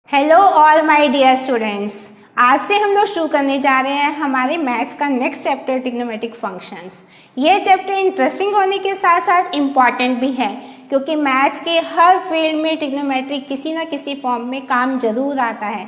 Hello all my dear students. आज से हम लोग शुरू करने जा रहे हैं हमारे मैथ्स का नेक्स्ट चैप्टर ट्रिग्नोमेट्रिक फंक्शंस। ये चैप्टर इंटरेस्टिंग होने के साथ साथ इम्पॉर्टेंट भी है क्योंकि मैथ्स के हर फील्ड में ट्रिग्नोमेट्रिक किसी न किसी फॉर्म में काम जरूर आता है।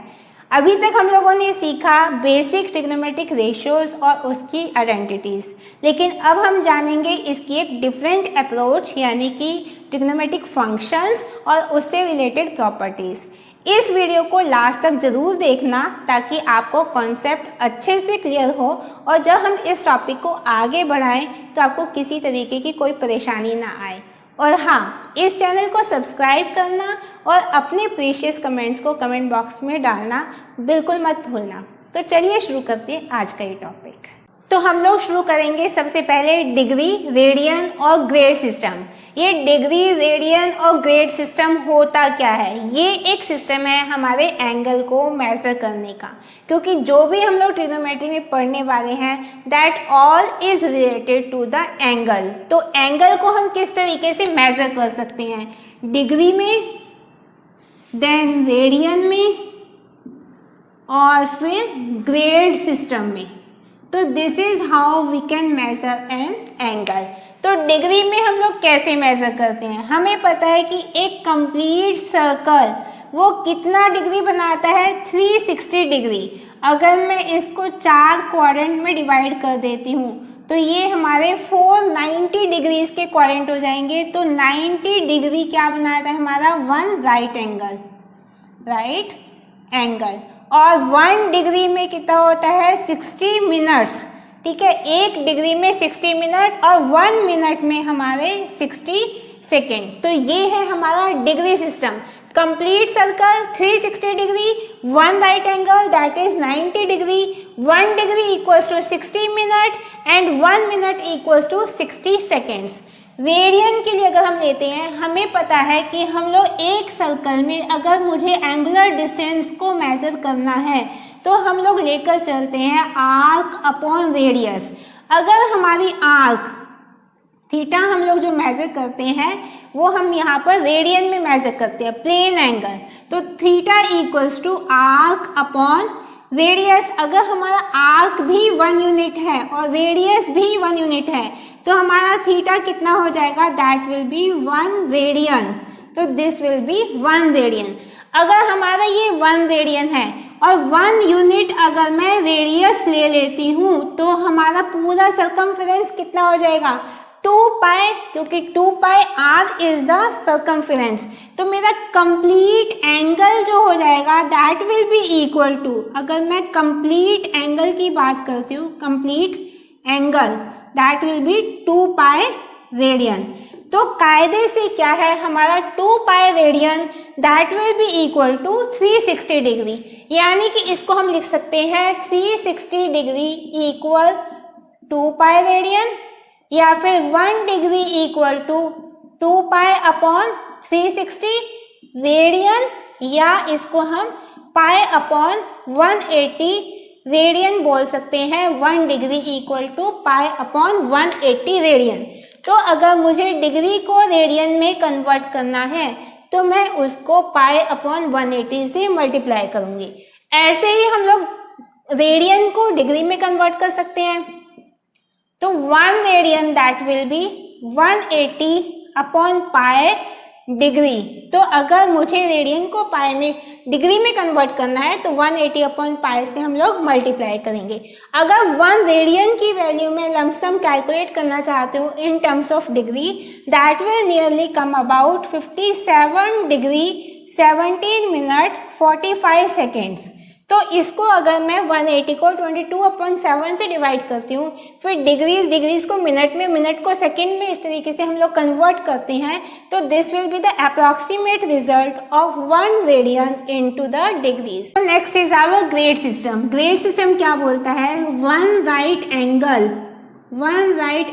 अभी तक हम लोगों ने सीखा बेसिक ट्रिग्नोमेट्रिक रेशियोज और उसकी आइडेंटिटीज़, लेकिन अब हम जानेंगे इसकी एक डिफरेंट अप्रोच यानी कि ट्रिग्नोमेट्रिक फंक्शंस और उससे रिलेटेड प्रॉपर्टीज़। इस वीडियो को लास्ट तक जरूर देखना ताकि आपको कॉन्सेप्ट अच्छे से क्लियर हो और जब हम इस टॉपिक को आगे बढ़ाएं तो आपको किसी तरीके की कोई परेशानी ना आए। और हाँ, इस चैनल को सब्सक्राइब करना और अपने प्रीशियस कमेंट्स को कमेंट बॉक्स में डालना बिल्कुल मत भूलना। तो चलिए शुरू करते हैं आज का ये टॉपिक। तो हम लोग शुरू करेंगे सबसे पहले डिग्री, रेडियन और ग्रेड सिस्टम। ये डिग्री, रेडियन और ग्रेड सिस्टम होता क्या है? ये एक सिस्टम है हमारे एंगल को मेजर करने का, क्योंकि जो भी हम लोग ट्रिग्नोमेट्री में पढ़ने वाले हैं that all is related to the angle. तो एंगल को हम किस तरीके से मेजर कर सकते हैं? डिग्री में, देन रेडियन में और फिर ग्रेड सिस्टम में। तो this is how we can measure an angle. तो डिग्री में हम लोग कैसे मेजर करते हैं? हमें पता है कि एक कंप्लीट सर्कल वो कितना डिग्री बनाता है? 360 डिग्री। अगर मैं इसको 4 क्वाड्रेंट में डिवाइड कर देती हूँ तो ये हमारे 490 डिग्रीज के क्वाड्रेंट हो जाएंगे। तो 90 डिग्री क्या बनाता है हमारा? 1 राइट एंगल। और 1 डिग्री में कितना होता है? 60 मिनट्स। ठीक है, 1 डिग्री में 60 मिनट और 1 मिनट में हमारे 60 सेकेंड। तो ये है हमारा degree system. Complete circle 360 degree, 1 right angle that is 90 degree, 1 degree equals to 60 minute and 1 minute equals to 60 seconds. Radian के लिए अगर हम लेते हैं, हमें पता है कि हम लोग एक सर्कल में अगर मुझे एंगुलर डिस्टेंस को मेजर करना है तो हम लोग लेकर चलते हैं आर्क अपॉन रेडियस। अगर हमारी आर्क थीटा हम लोग जो मेजर करते हैं वो हम यहाँ पर रेडियन में मेजर करते हैं, प्लेन एंगल। तो theta equals to arc upon radius. अगर हमारा आर्क भी 1 यूनिट है और रेडियस भी 1 यूनिट है तो हमारा थीटा कितना हो जाएगा? That will B 1 radian. तो दिस विल बी 1 रेडियन। अगर हमारा ये 1 रेडियन है और 1 यूनिट अगर मैं रेडियस ले लेती हूँ तो हमारा पूरा सर्कमफेरेंस कितना हो जाएगा? 2 पाई, क्योंकि 2 pi r is the circumference. तो मेरा कंप्लीट एंगल जो हो जाएगा that will be equal to, अगर मैं कंप्लीट एंगल की बात करती हूँ, complete angle that will be 2 pi radian. तो कायदे से क्या है हमारा? 2 pi radian that will be equal to 360 degree. यानी कि इसको हम लिख सकते हैं 360 डिग्री इक्वल 2 पाई रेडियन, या फिर 1 degree equal to 2 pi upon 360 radian, या इसको हम पाई अपॉन 180 रेडियन बोल सकते हैं। 1 degree equal to pi upon 180 radian. तो अगर मुझे डिग्री को रेडियन में कन्वर्ट करना है तो मैं उसको पाई अपॉन 180 से मल्टीप्लाई करूंगी। ऐसे ही हम लोग रेडियन को डिग्री में कन्वर्ट कर सकते हैं। तो 1 radian that will B 180 upon pi degree. तो अगर मुझे रेडियन को पाई में डिग्री में कन्वर्ट करना है तो 180 अपॉन पाई से हम लोग मल्टीप्लाई करेंगे। अगर 1 रेडियन की वैल्यू में लमसम कैलकुलेट करना चाहते हो in terms of degree that will nearly come about 57 degree 17 minute 45 seconds. तो इसको अगर मैं 180 को 22/7 से डिवाइड करती हूँ, फिर डिग्रीज को मिनट में, मिनट को सेकंड में, इस तरीके से हम लोग कन्वर्ट करते हैं, तो this will be the approximate result of 1 radian into the degrees. Next is our grade system. Grade system क्या बोलता है? 1 right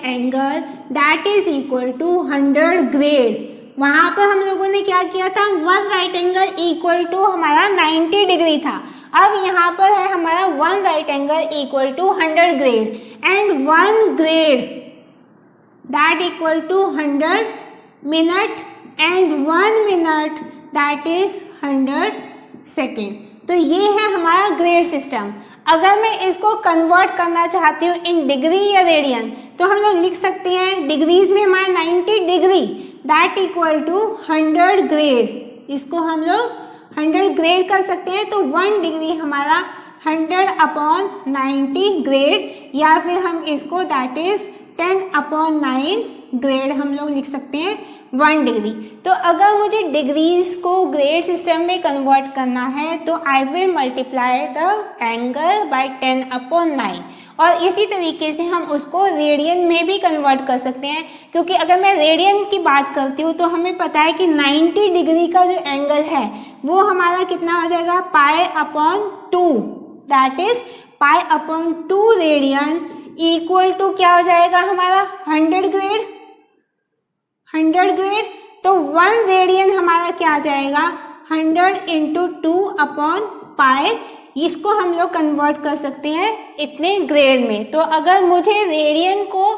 angle that is equal to 100 grade. वहां पर हम लोगों ने क्या किया था? 1 राइट एंगल इक्वल टू हमारा 90 डिग्री था। अब यहाँ पर है हमारा 1 right angle equal to 100 grade and 1 grade that equal to 100 minute and 1 minute that is 100 second. तो ये है हमारा ग्रेड सिस्टम। अगर मैं इसको कन्वर्ट करना चाहती हूँ इन डिग्री या रेडियन, तो हम लोग लिख सकते हैं डिग्रीज में हमारा 90 degree that equal to 100 grade. इसको हम लोग 100 ग्रेड कर सकते हैं, तो 1 डिग्री हमारा 100/90 ग्रेड, या फिर हम इसको दैट इज 10/9 ग्रेड हम लोग लिख सकते हैं 1 डिग्री। तो अगर मुझे डिग्रीज को ग्रेड सिस्टम में कन्वर्ट करना है तो I will multiply the angle by 10/9, और इसी तरीके से हम उसको रेडियन में भी कन्वर्ट कर सकते हैं, क्योंकि अगर मैं रेडियन की बात करती हूँ तो हमें पता है कि 90 डिग्री का जो एंगल है वो हमारा कितना हो जाएगा, π/2, that is π/2 radian equal to क्या हो जाएगा हमारा 100 ग्रेड। 100 ग्रेड, तो 1 रेडियन हमारा क्या आ जाएगा 100 × 2/π। इसको हम लोग कन्वर्ट कर सकते हैं इतने ग्रेड में। तो अगर मुझे रेडियन को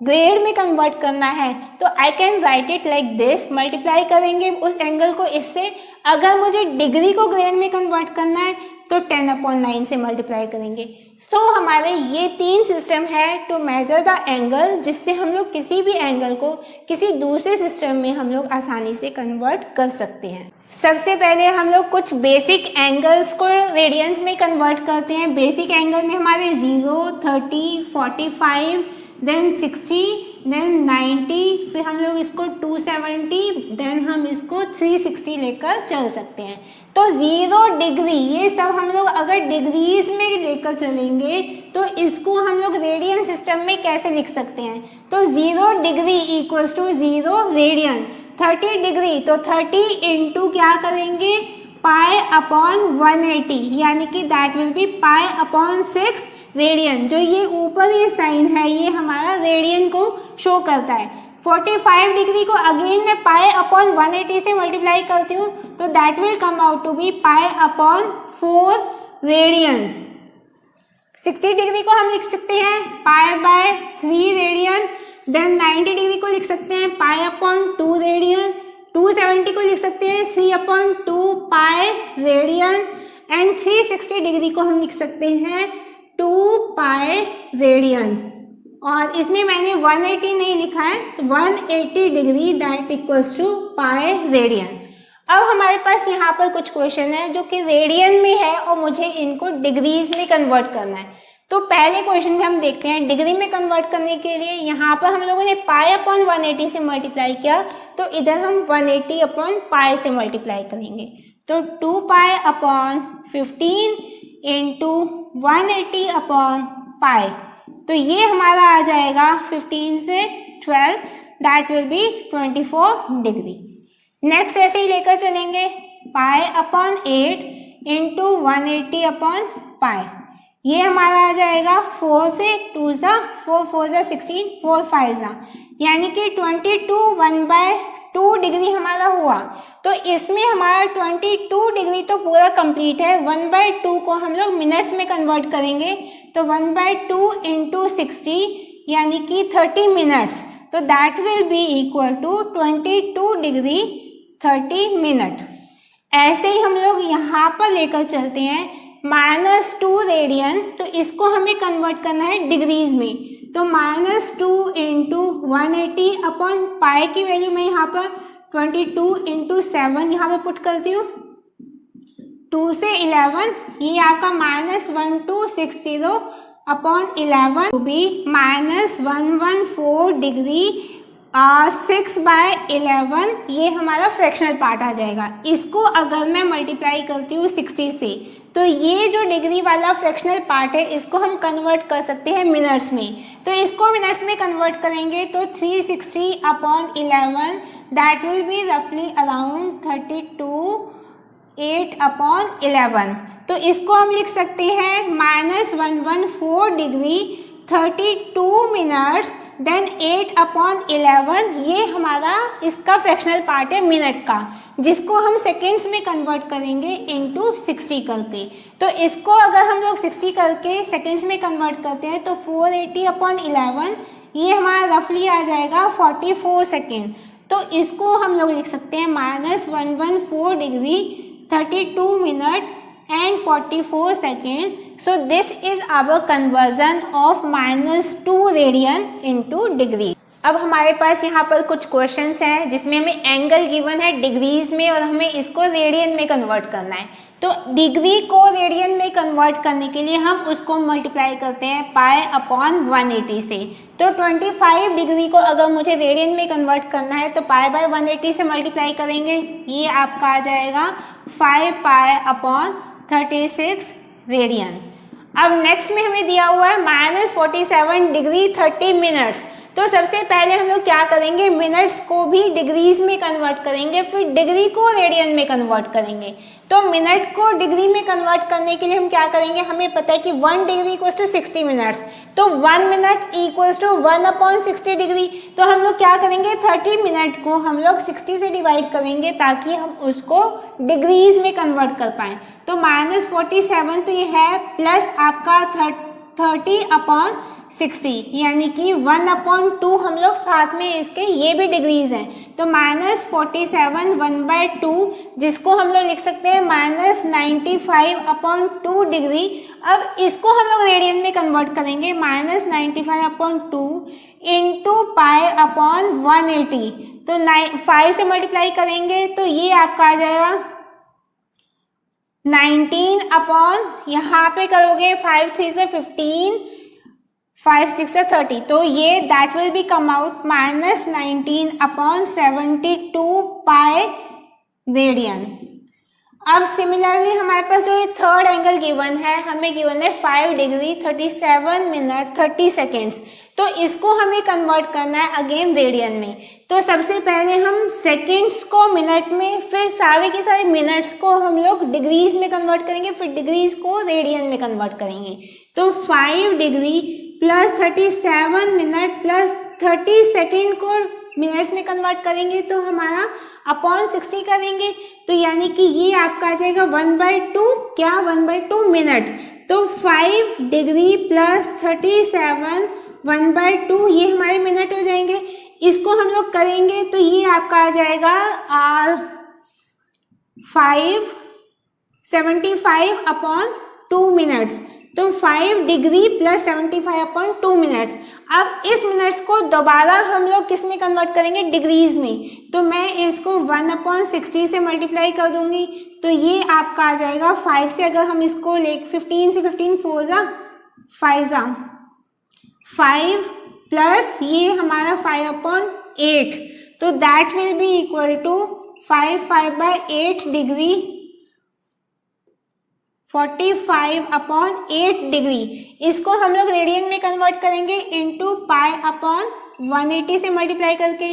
ग्रेड में कन्वर्ट करना है तो I can write it like this, multiply करेंगे उस एंगल को इससे। अगर मुझे डिग्री को ग्रेड में कन्वर्ट करना है तो 10/9 से मल्टीप्लाई करेंगे। सो हमारे ये 3 सिस्टम है टू मेजर द एंगल, जिससे हम लोग किसी भी एंगल को किसी दूसरे सिस्टम में हम लोग आसानी से कन्वर्ट कर सकते हैं। सबसे पहले हम लोग कुछ बेसिक एंगल्स को रेडियंस में कन्वर्ट करते हैं। बेसिक एंगल में हमारे 0, 30, 45, देन 60, देन 90, फिर हम लोग इसको 270, देन हम इसको 360 लेकर चल सकते हैं। तो 0 डिग्री, ये सब हम लोग अगर डिग्रीज में लेकर चलेंगे तो इसको हम लोग रेडियन सिस्टम में कैसे लिख सकते हैं, तो 0 degree equals to 0 radian. 30 degree तो 30 इंटू क्या करेंगे π/180, यानी कि दैट विल बी π/6 रेडियन। जो ये ऊपर ये साइन है ये हमारा रेडियन को शो करता है। 45 डिग्री को अगेन मैं π/180 से मल्टीप्लाई करती हूँ तो that will come out to be π/4 radian. 60 degree को हम लिख सकते हैं π/3 रेडियन। देन 90 डिग्री को लिख सकते हैं π/2 रेडियन। 270 को लिख सकते हैं 3/2 पाई रेडियन। एंड 360 डिग्री को हम लिख सकते हैं 2 पाई रेडियन। और इसमें मैंने 180 नहीं लिखा है, तो 180 degree that equals to pi radian. अब हमारे पास यहाँ पर कुछ क्वेश्चन है जो कि रेडियन में है और मुझे इनको डिग्रीज में कन्वर्ट करना है। तो पहले क्वेश्चन में हम देखते हैं डिग्री में कन्वर्ट करने के लिए यहाँ पर हम लोगों ने π/180 से मल्टीप्लाई किया, तो इधर हम 180/π से मल्टीप्लाई करेंगे। तो 2π/15 इंटू 180/π, तो ये हमारा आ जाएगा 15 से 12, that will B 24 degree. Next ऐसे ही लेकर चलेंगे π/8 इंटू 180/π, ये हमारा आ जाएगा 4 से 2 सा 4 4 सा 16, 4 5 सा, यानी कि 22 1/2 डिग्री हमारा हुआ। तो इसमें हमारा 22 डिग्री तो पूरा कंप्लीट है। 1/2 को हम लोग मिनट्स में कन्वर्ट करेंगे, तो 1/2 इंटू 60 यानी कि 30 मिनट्स, तो that will be equal to 22 degree 30 minute. ऐसे ही हम लोग यहाँ पर लेकर चलते हैं -2 रेडियन, तो इसको हमें कन्वर्ट करना है डिग्रीज में। तो -2 इंटू 180/π की वैल्यू मैं यहाँ पर 22 इंटू 7 यहाँ पर पुट करती हूँ। 2 से 11, ये आपका -1260/11 टू बी -114 डिग्री 6/11, ये हमारा फ्रैक्शनल पार्ट आ जाएगा। इसको अगर मैं मल्टीप्लाई करती हूँ 60 से, तो ये जो डिग्री वाला फ्रैक्शनल पार्ट है इसको हम कन्वर्ट कर सकते हैं मिनट्स में। तो इसको मिनट्स में कन्वर्ट करेंगे तो 360/11 दैट विल बी रफली अराउंड 32/8/11। तो इसको हम लिख सकते हैं -114 डिग्री 32 मिनट्स देन 8/11, ये हमारा इसका फ्रैक्शनल पार्ट है मिनट का, जिसको हम सेकेंड्स में कन्वर्ट करेंगे इनटू 60 करके। तो इसको अगर हम लोग 60 करके सेकेंड्स में कन्वर्ट करते हैं तो 480/11, ये हमारा रफली आ जाएगा 44 सेकेंड। तो इसको हम लोग लिख सकते हैं -114 degree 32 minute and 44 second. So this is our conversion of -2 radian into degree. अब हमारे पास यहाँ पर कुछ क्वेश्चंस हैं जिसमें हमें एंगल गिवन है डिग्रीज में और हमें इसको रेडियन में कन्वर्ट करना है। तो डिग्री को रेडियन में कन्वर्ट करने के लिए हम उसको मल्टीप्लाई करते हैं पाई अपॉन 180 से। तो 25 डिग्री को अगर मुझे रेडियन में कन्वर्ट करना है तो पाई बाय 180 से मल्टीप्लाई करेंगे, ये आपका आ जाएगा 5 पाई अपॉन 36 रेडियन। अब नेक्स्ट में हमें दिया हुआ है -47 डिग्री 30 मिनट्स। तो सबसे पहले हम लोग क्या करेंगे, मिनट्स को भी डिग्रीज में कन्वर्ट करेंगे, फिर डिग्री को रेडियन में कन्वर्ट करेंगे। तो मिनट को डिग्री में कन्वर्ट करने के लिए हम क्या करेंगे, हमें पता है कि 1 डिग्री इक्वल्स टू 60 मिनट्स, तो 1 मिनट इक्वल्स टू 1/60 डिग्री। तो हम लोग क्या करेंगे, 30 मिनट को हम लोग 60 से डिवाइड करेंगे ताकि हम उसको डिग्रीज में कन्वर्ट कर पाएँ। तो -47 तो ये है प्लस आपका 30/60 यानी कि 1/2 हम लोग साथ में इसके ये भी डिग्रीज हैं। तो -47 1/2 जिसको हम लोग लिख सकते हैं -95/2 डिग्री। अब इसको हम लोग रेडियन में कन्वर्ट करेंगे, -95/2 इंटू पाई अपॉन 180। तो 5 से मल्टीप्लाई करेंगे तो ये आपका आ जाएगा 19 अपॉन, यहाँ पे करोगे 5 3 से 15, 5 6 से 30, तो ये that will be come out -19/72 pi radian. अब सिमिलरली हमारे पास जो ये थर्ड एंगल गिवन है, हमें गिवन है 5 डिग्री 37 मिनट 30 सेकेंड्स। तो इसको हमें कन्वर्ट करना है अगेन रेडियन में। तो सबसे पहले हम सेकेंड्स को मिनट में, फिर सारे के सारे मिनट्स को हम लोग डिग्रीज में कन्वर्ट करेंगे, फिर डिग्रीज को रेडियन में कन्वर्ट करेंगे। तो 5 degree plus 37 minute plus 30 second को मिनट्स में कन्वर्ट करेंगे तो हमारा अपॉन 60 करेंगे, तो यानी कि ये आपका आ जाएगा 1/2, क्या 1/2 मिनट। तो 5 डिग्री प्लस 37 1/2 ये हमारे मिनट हो जाएंगे। इसको हम लोग करेंगे तो ये आपका आ जाएगा 75/2 मिनट्स। तो 5 डिग्री प्लस 75/2 मिनट्स। अब इस मिनट्स को दोबारा हम लोग किस में कन्वर्ट करेंगे, डिग्रीज में। तो मैं इसको 1/60 से मल्टीप्लाई कर दूंगी, तो ये आपका आ जाएगा 5 से अगर हम इसको ले 15 से 15 4 जा 5 जा 5 प्लस ये हमारा 5/8, तो that will be equal to 5/8 degree 45/8 degree. इसको हम लोग रेडियन में कन्वर्ट करेंगे इंटू पाई अपॉन 180 से मल्टीप्लाई करके,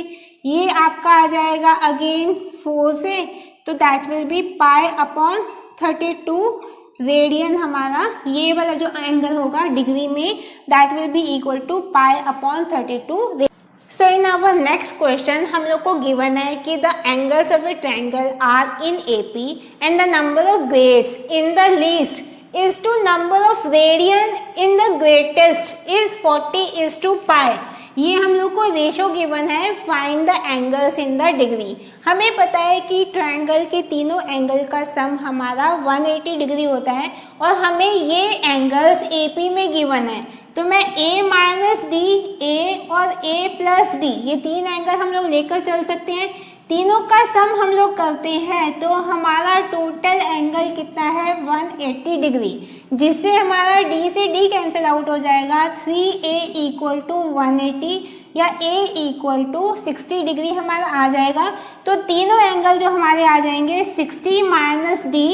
ये आपका आ जाएगा अगेन 4 से, तो that will be pi upon 32 radian. हमारा ये वाला जो एंगल होगा डिग्री में that will be equal to pi upon 32। So in our next question हम लोग को गिवन है कि the angles of a triangle are in AP and the number of grades in the least is to number of radian in the greatest is 40:π। ये हम लोग को ratio given है, find the angles in the degree. हमें पता है कि triangle के तीनों एंगल का सम हमारा 180 डिग्री होता है और हमें ये एंगल्स एपी में गिवन है। तो मैं a माइनस डी, a और a प्लस डी, ये तीन एंगल हम लोग लेकर चल सकते हैं। तीनों का सम हम लोग करते हैं तो हमारा टोटल एंगल कितना है 180 डिग्री, जिससे हमारा d से d कैंसिल आउट हो जाएगा। 3a इक्वल टू 180 या a इक्वल टू 60 डिग्री हमारा आ जाएगा। तो तीनों एंगल जो हमारे आ जाएंगे 60 minus D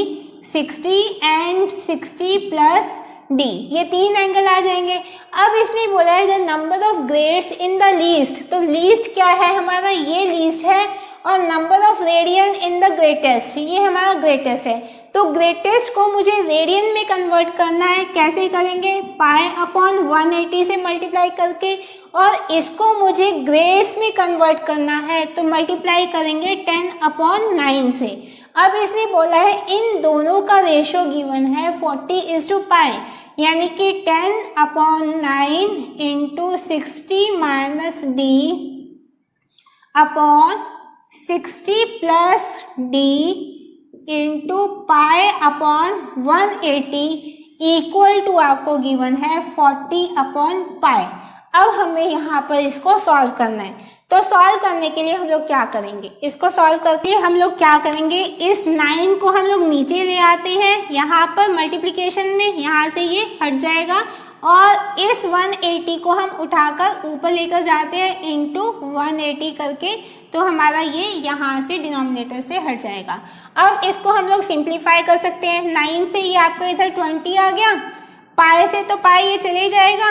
60 and 60 plus D, ये तीन एंगल आ जाएंगे। अब इसने बोला है the number of grades in the least, तो लीस्ट क्या है हमारा, ये लीस्ट है, और number of radian in the greatest, ये हमारा ग्रेटेस्ट है। तो ग्रेटेस्ट को मुझे रेडियन में कन्वर्ट करना है, कैसे करेंगे, पाई अपॉन 180 से मल्टीप्लाई करके, और इसको मुझे ग्रेड्स में कन्वर्ट करना है तो मल्टीप्लाई करेंगे 10/9 से। अब इसने बोला है इन दोनों का रेशो गिवन है 40:π, यानी कि 10/9 into 60 minus d upon 60 plus d into pi upon 180 equal to आपको गिवन है 40 अपॉन पाई। अब हमें यहाँ पर इसको सॉल्व करना है। तो सॉल्व करने के लिए हम लोग क्या करेंगे, इसको सॉल्व करके हम लोग क्या करेंगे, इस 9 को हम लोग नीचे ले आते हैं यहाँ पर मल्टीप्लिकेशन में, यहाँ से ये हट जाएगा और इस 180 को हम उठाकर ऊपर लेकर जाते हैं इंटू 180 करके, तो हमारा ये यहाँ से डिनोमिनेटर से हट जाएगा। अब इसको हम लोग सिंप्लीफाई कर सकते हैं। 9 से ये आपको इधर 20 आ गया, पाई से तो पाई ये चले जाएगा।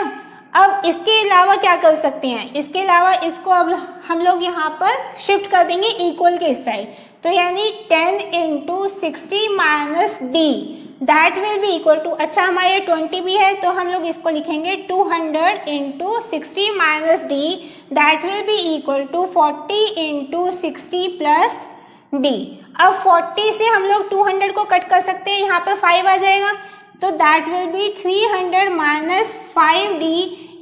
अब इसके अलावा क्या कर सकते हैं, इसके अलावा इसको अब हम लोग यहाँ पर शिफ्ट कर देंगे इक्वल के इस साइड, तो यानी 10 into 60 minus d that will be equal to, अच्छा हमारे 20 भी है तो हम लोग इसको लिखेंगे 200 into 60 minus d that will be equal to 40 into 60 plus d. अब 40 से हम लोग 200 को कट कर सकते हैं, यहाँ पर 5 आ जाएगा, तो that will be 300 minus 5d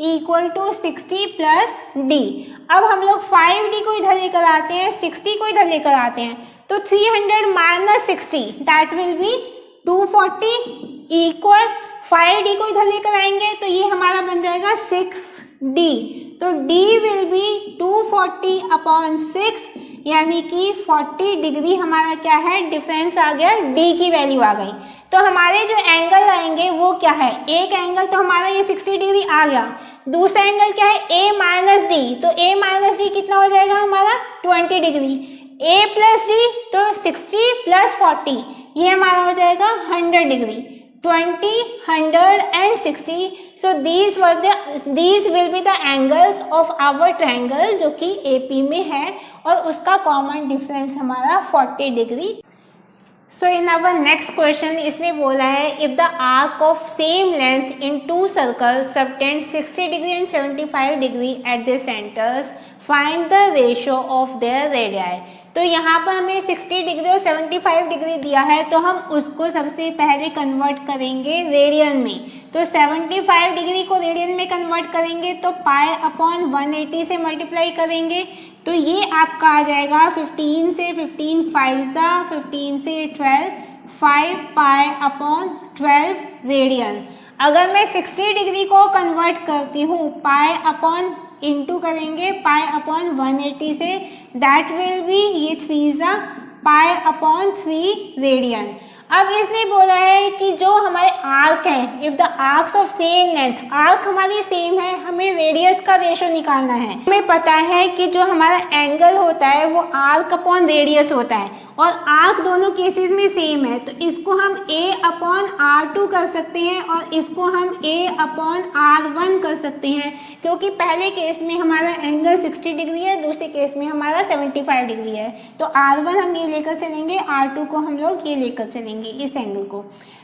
equal to 60 plus d. अब हम लोग 5d को इधर लेकर आते हैं, 60 को इधर लेकर आते हैं, तो 300 minus 60 that will B 240 equal 5d को इधर लेकर आएंगे तो ये हमारा बन जाएगा 6d, तो d विल बी 240 अपॉन 6, यानी कि 40 डिग्री हमारा क्या है, डिफरेंस आ गया, d की वैल्यू आ गई। तो हमारे जो एंगल आएंगे वो क्या है, एक एंगल तो हमारा ये 60 डिग्री आ गया, दूसरा एंगल क्या है a माइनस डी, तो a माइनस डी कितना हो जाएगा हमारा 20 डिग्री, a प्लस डी तो 60 प्लस 40 ये हमारा हो जाएगा 100 degree, 20, 100 and 60। So these will be the angles of our triangle जो कि AP में है और उसका कॉमन डिफरेंस हमारा 40 degree. So in our next question इसने बोला है if the arc of same length in two circles subtend 60 degree and 75 degree at their centers, find the ratio of their radii। तो यहाँ पर हमें 60 डिग्री और 75 degree दिया है, तो हम उसको सबसे पहले कन्वर्ट करेंगे रेडियन में। तो 75 डिग्री को रेडियन में कन्वर्ट करेंगे तो पाई अपॉन 180 से मल्टीप्लाई करेंगे, तो ये आपका आ जाएगा 15 से 15 5 सा 15 से 12 5 पाई अपॉन 12 रेडियन। अगर मैं 60 डिग्री को कन्वर्ट करती हूँ पाई अपॉन इंटू करेंगे पाई अपॉन 180 से, दैट विल बी ये 3 सा पाई अपॉन 3 रेडियन। अब इसने बोला है कि जो हमारे आर्क है, if the arcs of same length, arc हमारी सेम है, हमें रेडियस का रेशो निकालना है। हमें पता है कि जो हमारा एंगल होता है वो आर्क अपॉन रेडियस होता है और आर्क दोनों केसेस में सेम है, तो इसको हम a अपॉन r2 कर सकते हैं और इसको हम a अपॉन r1 कर सकते हैं, क्योंकि पहले केस में हमारा एंगल 60 डिग्री है, दूसरे केस में हमारा 75 डिग्री है। तो r1 हम ये लेकर चलेंगे, r2 को हम लोग ये लेकर चलेंगे इस एंगल को।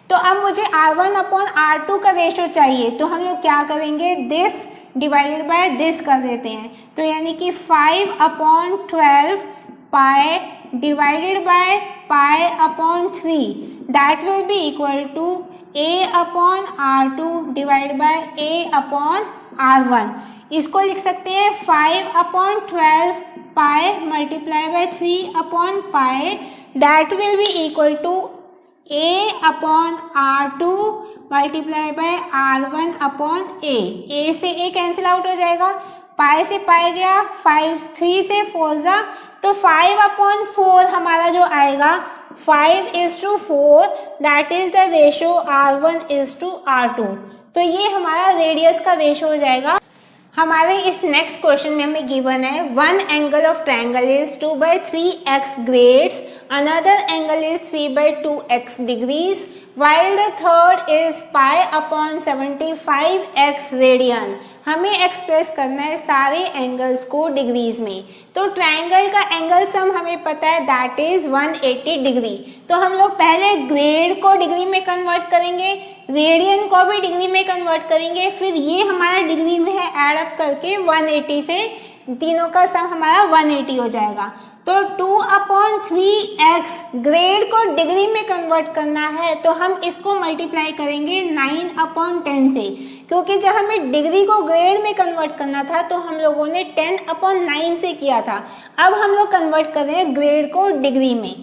तो अब मुझे r1 अपॉन r2 का रेशो चाहिए, तो हम लोग क्या करेंगे, दिस डिवाइडेड बाय दिस कर देते हैं, तो यानी कि 5 upon 12 pi divided by pi upon 3 that will be equal to a upon r2 divided by a upon r1। इसको लिख सकते हैं 5 upon 12 pi multiply by 3 upon pi that will be equal to a upon r2 multiply by r1 upon a से a cancel out हो जाएगा, पाई से पाई गया, 5 3 से 4 जा, तो 5 अपॉन 4 हमारा जो आएगा 5:4 that is the ratio r1:r2। तो ये हमारा रेडियस का रेशो हो जाएगा। हमारे इस नेक्स्ट क्वेश्चन में हमें गिवन है one angle of triangle is 2/3x grades, another angle is 3/2x degrees, while the third is pi upon 75x radian. हमें एक्सप्रेस करना है सारे एंगल्स को डिग्रीज में। तो ट्रायंगल का एंगल सम हमें पता है दैट इज 180 डिग्री, तो हम लोग पहले ग्रेड को डिग्री में कन्वर्ट करेंगे, रेडियन को भी डिग्री में कन्वर्ट करेंगे, फिर ये हमारा डिग्री में है, ऐड अप करके 180 से तीनों का सम हमारा 180 हो जाएगा। तो 2/3x ग्रेड को डिग्री में कन्वर्ट करना है, तो हम इसको मल्टीप्लाई करेंगे 9/10 से, क्योंकि जब हमें डिग्री को ग्रेड में कन्वर्ट करना था तो हम लोगों ने 10/9 से किया था। अब हम लोग कन्वर्ट कर रहे हैं ग्रेड को डिग्री में,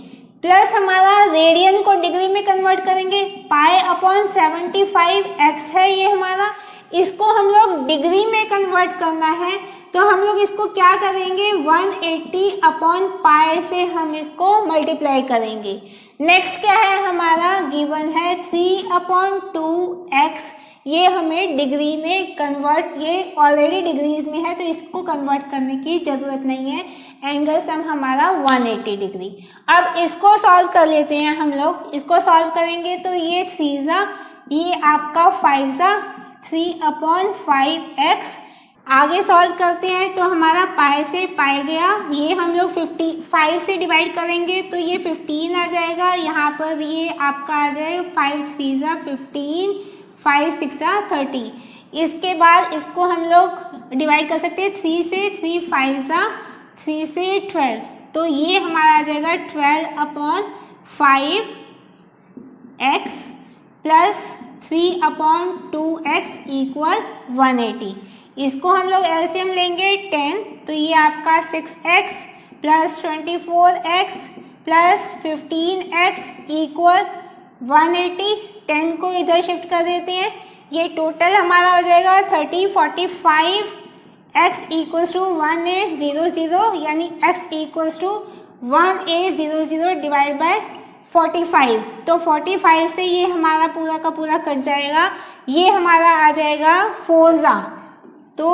प्लस हमारा रेडियन को डिग्री में कन्वर्ट करेंगे, पाई अपॉन 75x है ये हमारा, इसको हम लोग डिग्री में कन्वर्ट करना है तो हम लोग इसको क्या करेंगे 180 अपॉन पाई से हम इसको मल्टीप्लाई करेंगे। नेक्स्ट क्या है हमारा गिवन है 3 अपॉन 2x, ये हमें डिग्री में कन्वर्ट, ये ऑलरेडी डिग्रीज में है तो इसको कन्वर्ट करने की ज़रूरत नहीं है। एंगल सम हमारा 180 डिग्री। अब इसको सॉल्व कर लेते हैं हम लोग, इसको सॉल्व करेंगे तो ये 3 ज़ा, ये आपका 5 ज़ा 3 अपॉन 5x। आगे सॉल्व करते हैं तो हमारा पाई से पाई गया, ये हम लोग 55 से डिवाइड करेंगे तो ये 15 आ जाएगा, यहाँ पर ये आपका आ जाएगा 5 3 ज़ा 15, 5 6 ज़ा 30। इसके बाद इसको हम लोग डिवाइड कर सकते हैं 3 से, 3 5 ज़ा 3 से 12, तो ये हमारा आ जाएगा 12 upon 5x plus 3 upon 2x equal 180। इसको हम लोग एलसीएम लेंगे 10, तो ये आपका 6x plus 24x plus 15x equal 180। 10 को इधर शिफ्ट कर देते हैं, ये टोटल हमारा हो जाएगा 30 45 x इक्वल्स टू 1800, यानी x equals to 1800 divide by 45। तो 45 से ये हमारा पूरा का पूरा कट जाएगा, ये हमारा आ जाएगा 4 ज़ा, तो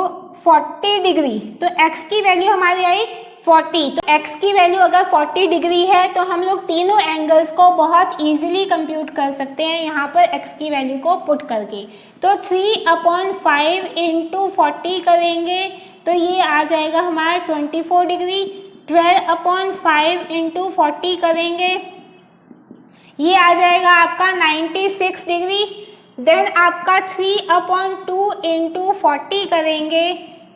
40 डिग्री। तो x की वैल्यू हमारी आई 40, तो x की वैल्यू अगर 40 डिग्री है तो हम लोग तीनों एंगल्स को बहुत इजीली कंप्यूट कर सकते हैं यहाँ पर x की वैल्यू को पुट करके। तो 3 अपॉन 5 इंटू 40 करेंगे तो ये आ जाएगा हमारा 24 डिग्री। 12 अपॉन 5 इंटू 40 करेंगे, ये आ जाएगा आपका 96 डिग्री। देन आपका 3 अपॉन 2 इंटू 40 करेंगे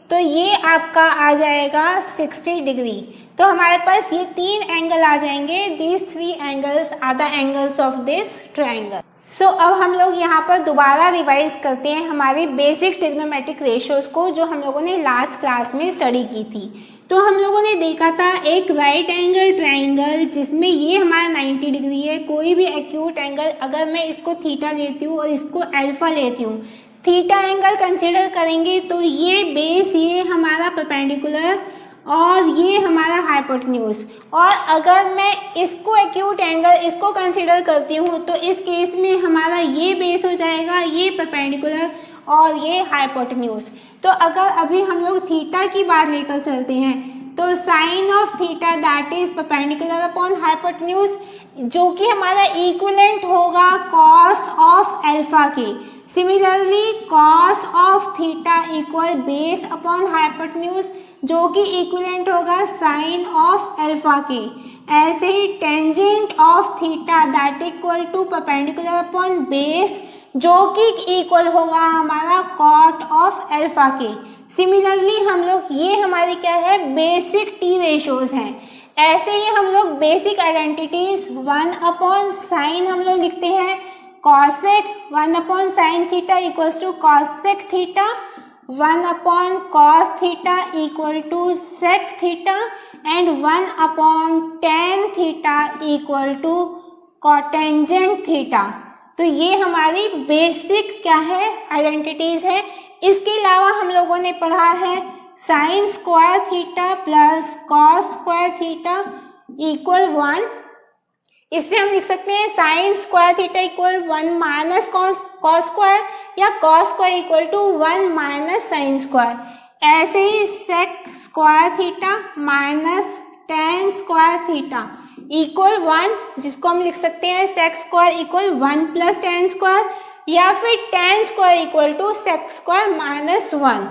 तो ये आपका आ जाएगा 60 डिग्री। तो हमारे पास ये 3 एंगल आ जाएंगे, these 3 angles are the angles of this triangle। सो अब हम लोग यहाँ पर दोबारा रिवाइज करते हैं हमारे बेसिक ट्रिग्नोमेट्रिक रेशियोज को जो हम लोगों ने लास्ट क्लास में स्टडी की थी। तो हम लोगों ने देखा था एक राइट एंगल ट्रायंगल जिसमें ये हमारा 90 डिग्री है, कोई भी एक्यूट एंगल अगर मैं इसको थीटा लेती हूँ और इसको अल्फा लेती हूँ, थीटा एंगल कंसीडर करेंगे तो ये बेस ये हमारा परपेंडिकुलर और ये हमारा हाइपोटेन्यूज, और अगर मैं इसको एक्यूट एंगल इसको कंसीडर करती हूँ तो इस केस में हमारा ये बेस हो जाएगा, ये परपेंडिकुलर और ये हाइपोटेन्यूज। तो अगर अभी हम लोग थीटा की बात लेकर चलते हैं तो sine of theta that is perpendicular upon hypotenuse, जो कि हमारा इक्विवेलेंट होगा कॉस ऑफ अल्फा के। Similarly cos of theta equal base upon hypotenuse, जो कि इक्विवेलेंट होगा साइन ऑफ अल्फा के। ऐसे ही tangent of theta that equal to perpendicular upon base, जो कि इक्वल होगा हमारा कॉट ऑफ अल्फा के। सिमिलरली हम लोग ये हमारी क्या है बेसिक टी रेशियोज हैं। ऐसे ही हम लोग बेसिक आइडेंटिटीज 1 अपॉन साइन हम लोग लिखते हैं cosec, 1 upon sine theta equals to cosec theta, 1 upon cos theta equal to sec theta and 1 upon tan theta equal to cotangent theta. तो ये हमारी बेसिक क्या है आइडेंटिटीज है। इसके अलावा हम लोगों ने पढ़ा है sine square theta plus cos square theta equal 1। इससे हम लिख सकते हैं sine square theta equal 1 minus cos square या cos square equal to 1 minus sine square. ऐसे ही sec square theta minus tan square theta equal 1, जिसको हम लिख सकते हैं sec square equal 1 plus tan square या फिर tan square equal to sec square minus 1।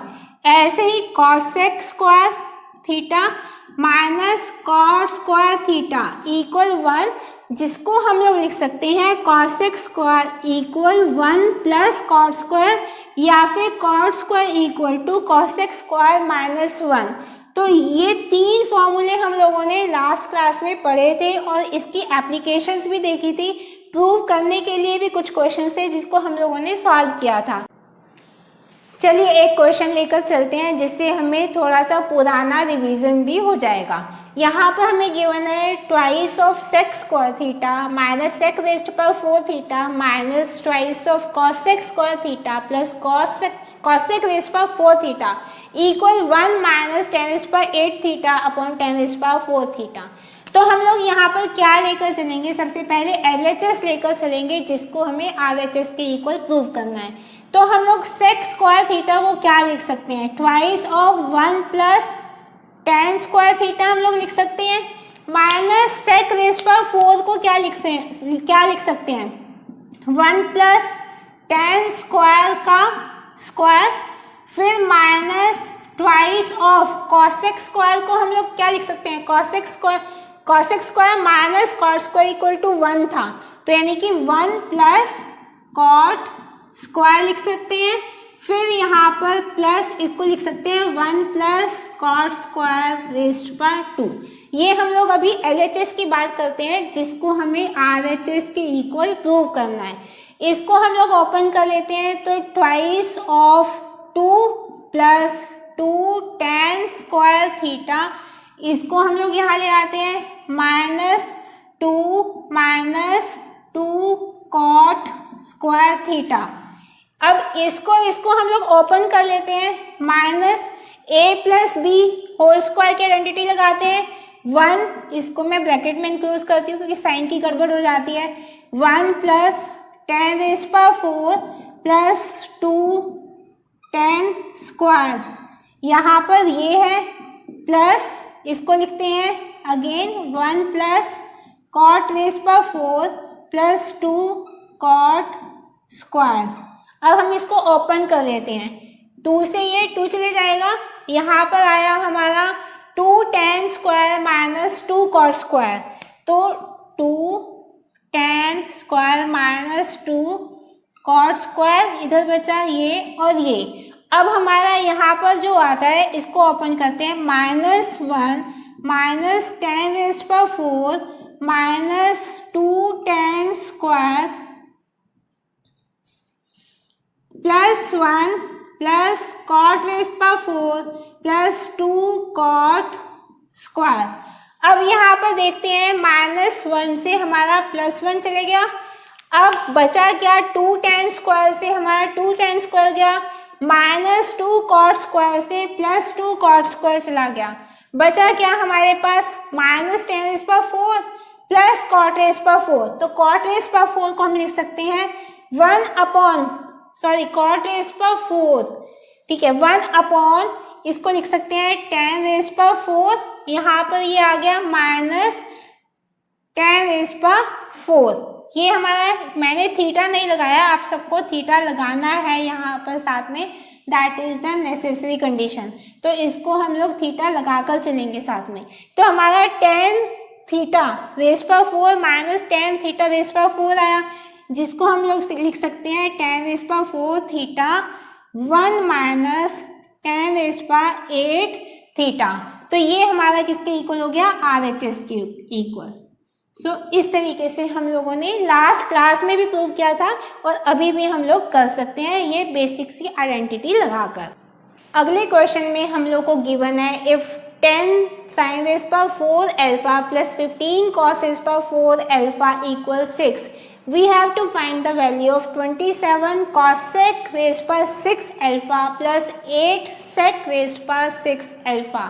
ऐसे ही cosec square theta minus cot square theta equal 1, जिसको हम लोग लिख सकते हैं cosec square equal 1 plus cot square या फिर cot square equal to cosec square minus 1। तो ये 3 फॉर्मूले हम लोगों ने लास्ट क्लास में पढ़े थे और इसकी एप्लीकेशंस भी देखी थी। प्रूव करने के लिए भी कुछ क्वेश्चंस थे जिसको हम लोगों ने सॉल्व किया था। चलिए एक क्वेश्चन लेकर चलते हैं जिससे हमें थोड़ा सा पुराना रिवीजन भी हो जाएगा। यहाँ पर हमें गिवन है twice of sec square theta minus sec raised power 4 theta minus twice of cos sec square theta plus cos sec raised power 4 theta equal 1 minus tan raised power 8 theta upon tan raised power 4 theta. तो हम लोग यहाँ पर क्या लेकर चलेंगे, सबसे पहले LHS लेकर चलेंगे जिसको हमें RHS के इक्वल प्रूव करना है। तो हम लोग सेक स्क्वायर थीटा को क्या लिख सकते हैं, twice of 1 plus tan square theta हम लोग लिख सकते हैं, माइनस सेक रेज्ड पावर 4 को क्या लिख सकते हैं 1 प्लस टेन स्क्वायर का स्क्वायर, फिर minus twice of cosec square को हम लोग क्या लिख सकते हैं cosec square minus cot square equal to 1 था, तो यानी कि 1 प्लस कॉट स्क्वायर लिख सकते हैं। फिर यहाँ पर प्लस इसको लिख सकते हैं 1 plus cot square raised power 2। ये हम लोग अभी LHS की बात करते हैं जिसको हमें RHS के इक्वल प्रूव करना है। इसको हम लोग ओपन कर लेते हैं, तो twice of 2 plus 2 tan square theta, इसको हम लोग यहाँ ले आते हैं माइनस 2 कॉट स्क्वायर थीटा। अब इसको हम लोग ओपन कर लेते हैं, minus a plus b whole square की आइडेंटिटी लगाते हैं 1, इसको मैं ब्रैकेट में इंक्लूड करती हूँ क्योंकि साइन की गड़बड़ हो जाती है, 1 plus tan raised power 4 plus 2 tan square, यहाँ पर ये है प्लस इसको लिखते हैं again 1 plus cot raised power 4 plus 2 cot square. अब हम इसको ओपन कर लेते हैं, 2 से ये 2 चले जाएगा, यहाँ पर आया हमारा 2 tan square minus 2 cot square, तो 2 tan square minus 2 cot square, इधर बचा ये और ये। अब हमारा यहाँ पर जो आता है इसको ओपन करते हैं, minus 1 minus tan raised power 4 minus 2 tan square plus 1 plus cot raised power 4 plus 2 cot square. अब यहाँ पर देखते हैं माइनस 1 से हमारा प्लस 1 चले गया, अब बचा क्या 2 टेन स्क्वायर से हमारा 2 टेन स्क्वायर गया, माइनस 2 कॉट स्क्वायर से प्लस 2 कॉट स्क्वायर चला गया, बचा क्या हमारे पास minus tan raised power 4 plus cot raised power 4। तो कॉट रेज्ड पावर 4 को हम लिख सकते हैं कॉट रेज्ड पावर 4, ठीक है 1 अपॉन इसको लिख सकते हैं टेन रेज्ड पावर 4, यहाँ पर ये आ गया माइनस टेन रेज्ड पावर 4। ये हमारा, मैंने थीटा नहीं लगाया, आप सबको थीटा लगाना है यहाँ पर साथ में, that is the necessary condition, तो इसको हम लोग थीटा लगाकर चलेंगे साथ में। तो हमारा tan theta raised power 4 minus tan theta raised power 4 आया, जिसको हम लोग लिख सकते हैं ten raised power 4 theta 1 minus tan raised power 8 theta. तो ये हमारा किसके इक्वल हो गया, RHS के इक्वल। सो इस तरीके से हम लोगों ने लास्ट क्लास में भी प्रूव किया था और अभी भी हम लोग कर सकते हैं ये बेसिक सी आइडेंटिटी लगाकर। अगले क्वेश्चन में हम लोग को गिवन है if 10 sin raised power 4 alpha plus 15 cos raised power 4 alpha equals 6, we have to find the value of 27 cosec raised power 6 alpha plus 8 sec raised power 6 alpha।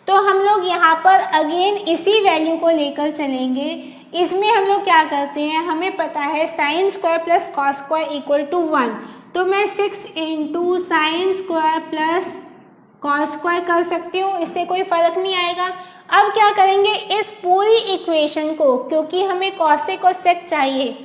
तो हम लोग यहाँ पर अगेन इसी वैल्यू को लेकर चलेंगे। इसमें हम लोग क्या करते हैं, हमें पता है sine square plus cos square equal to 1, तो मैं 6 into sine square plus cos square कर सकती हूँ, इससे कोई फर्क नहीं आएगा। अब क्या करेंगे, इस पूरी इक्वेशन को, क्योंकि हमें कॉसेक और सेक चाहिए,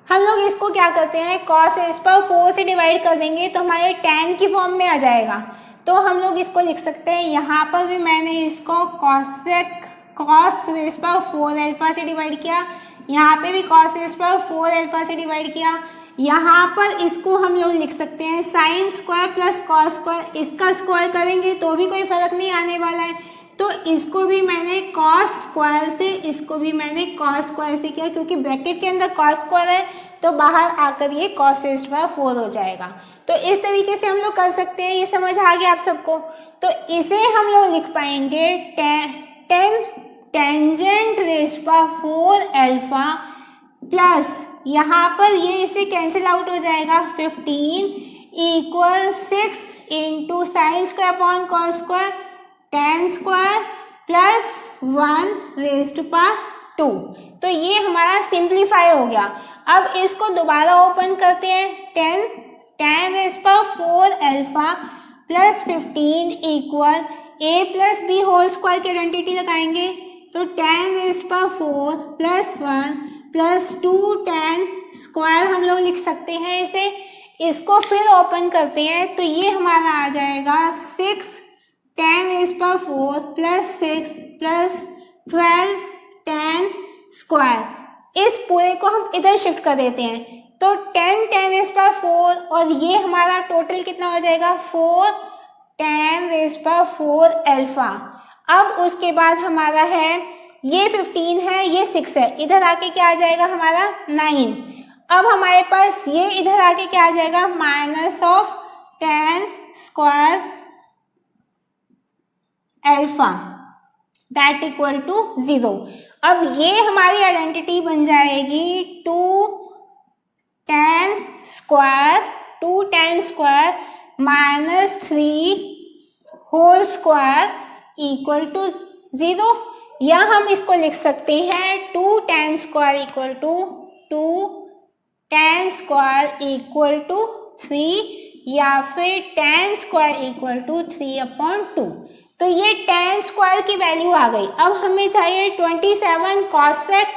हम लोग इसको क्या करते हैं कॉस रेज्ड पावर 4 से डिवाइड कर देंगे तो हमारे tan की फॉर्म में आ जाएगा। तो हम लोग इसको लिख सकते हैं, यहाँ पर भी मैंने इसको कॉस रेज्ड पावर 4 अल्फा से डिवाइड किया, यहाँ पे भी कॉस रेज्ड पावर 4 अल्फा से डिवाइड किया, यहाँ पर इसको हम लोग लिख सकते हैं sine square plus cos square, इसका स्क्वायर करेंगे तो भी कोई फर्क नहीं आने वाला है। तो इसको भी मैंने कॉस स्क्वायर से, इसको भी मैंने कॉस स्क्वायर से किया, क्योंकि ब्रैकेट के अंदर कॉस स्क्वायर है तो बाहर आकर ये कॉस रेज़्ड पावर 4 हो जाएगा। तो इस तरीके से हम लोग कर सकते हैं। ये समझ आ गया आप सबको? तो इसे हम लोग लिख पाएंगे 10 tangent raised power 4 alpha plus यहाँ पर ये इससे कैंसिल आउट हो जाएगा 15 equal 6 into sine square upon cos square 10 square plus 1 raised power 2। तो ये हमारा सिंप्लीफाई हो गया। अब इसको दोबारा ओपन करते हैं। 10 raised power 4 alpha plus 15 equal a plus b whole square की आइडेंटिटी लगाएंगे तो 10 raised power 4 plus 1 plus 2 10 square हम लोग लिख सकते हैं इसे। इसको फिर ओपन करते हैं तो ये हमारा आ जाएगा 6 10 raised power 4 plus 6 plus 12 10 square. इस पूरे को हम इधर शिफ्ट कर देते हैं तो 10 रेज़्ड पावर 4 और ये हमारा टोटल कितना हो जाएगा 4 10 रेज़्ड पावर 4 अल्फा। अब उसके बाद हमारा है ये 15 है, ये 6 है, इधर आके क्या आ जाएगा हमारा 9। अब हमारे पास ये इधर आके क्या आ जाएगा minus of 10 square alpha that equal to 0। अब ये हमारी आइडेंटिटी बन जाएगी 2 10 square minus 3 whole square equal to 0, या हम इसको लिख सकते हैं 2 10 square equal to 2 10 square equal to 3 या फिर 10 स्क्वायर इक्वल टू 3/2। तो ये 10 स्क्वायर की वैल्यू आ गई। अब हमें चाहिए 27 कॉसेक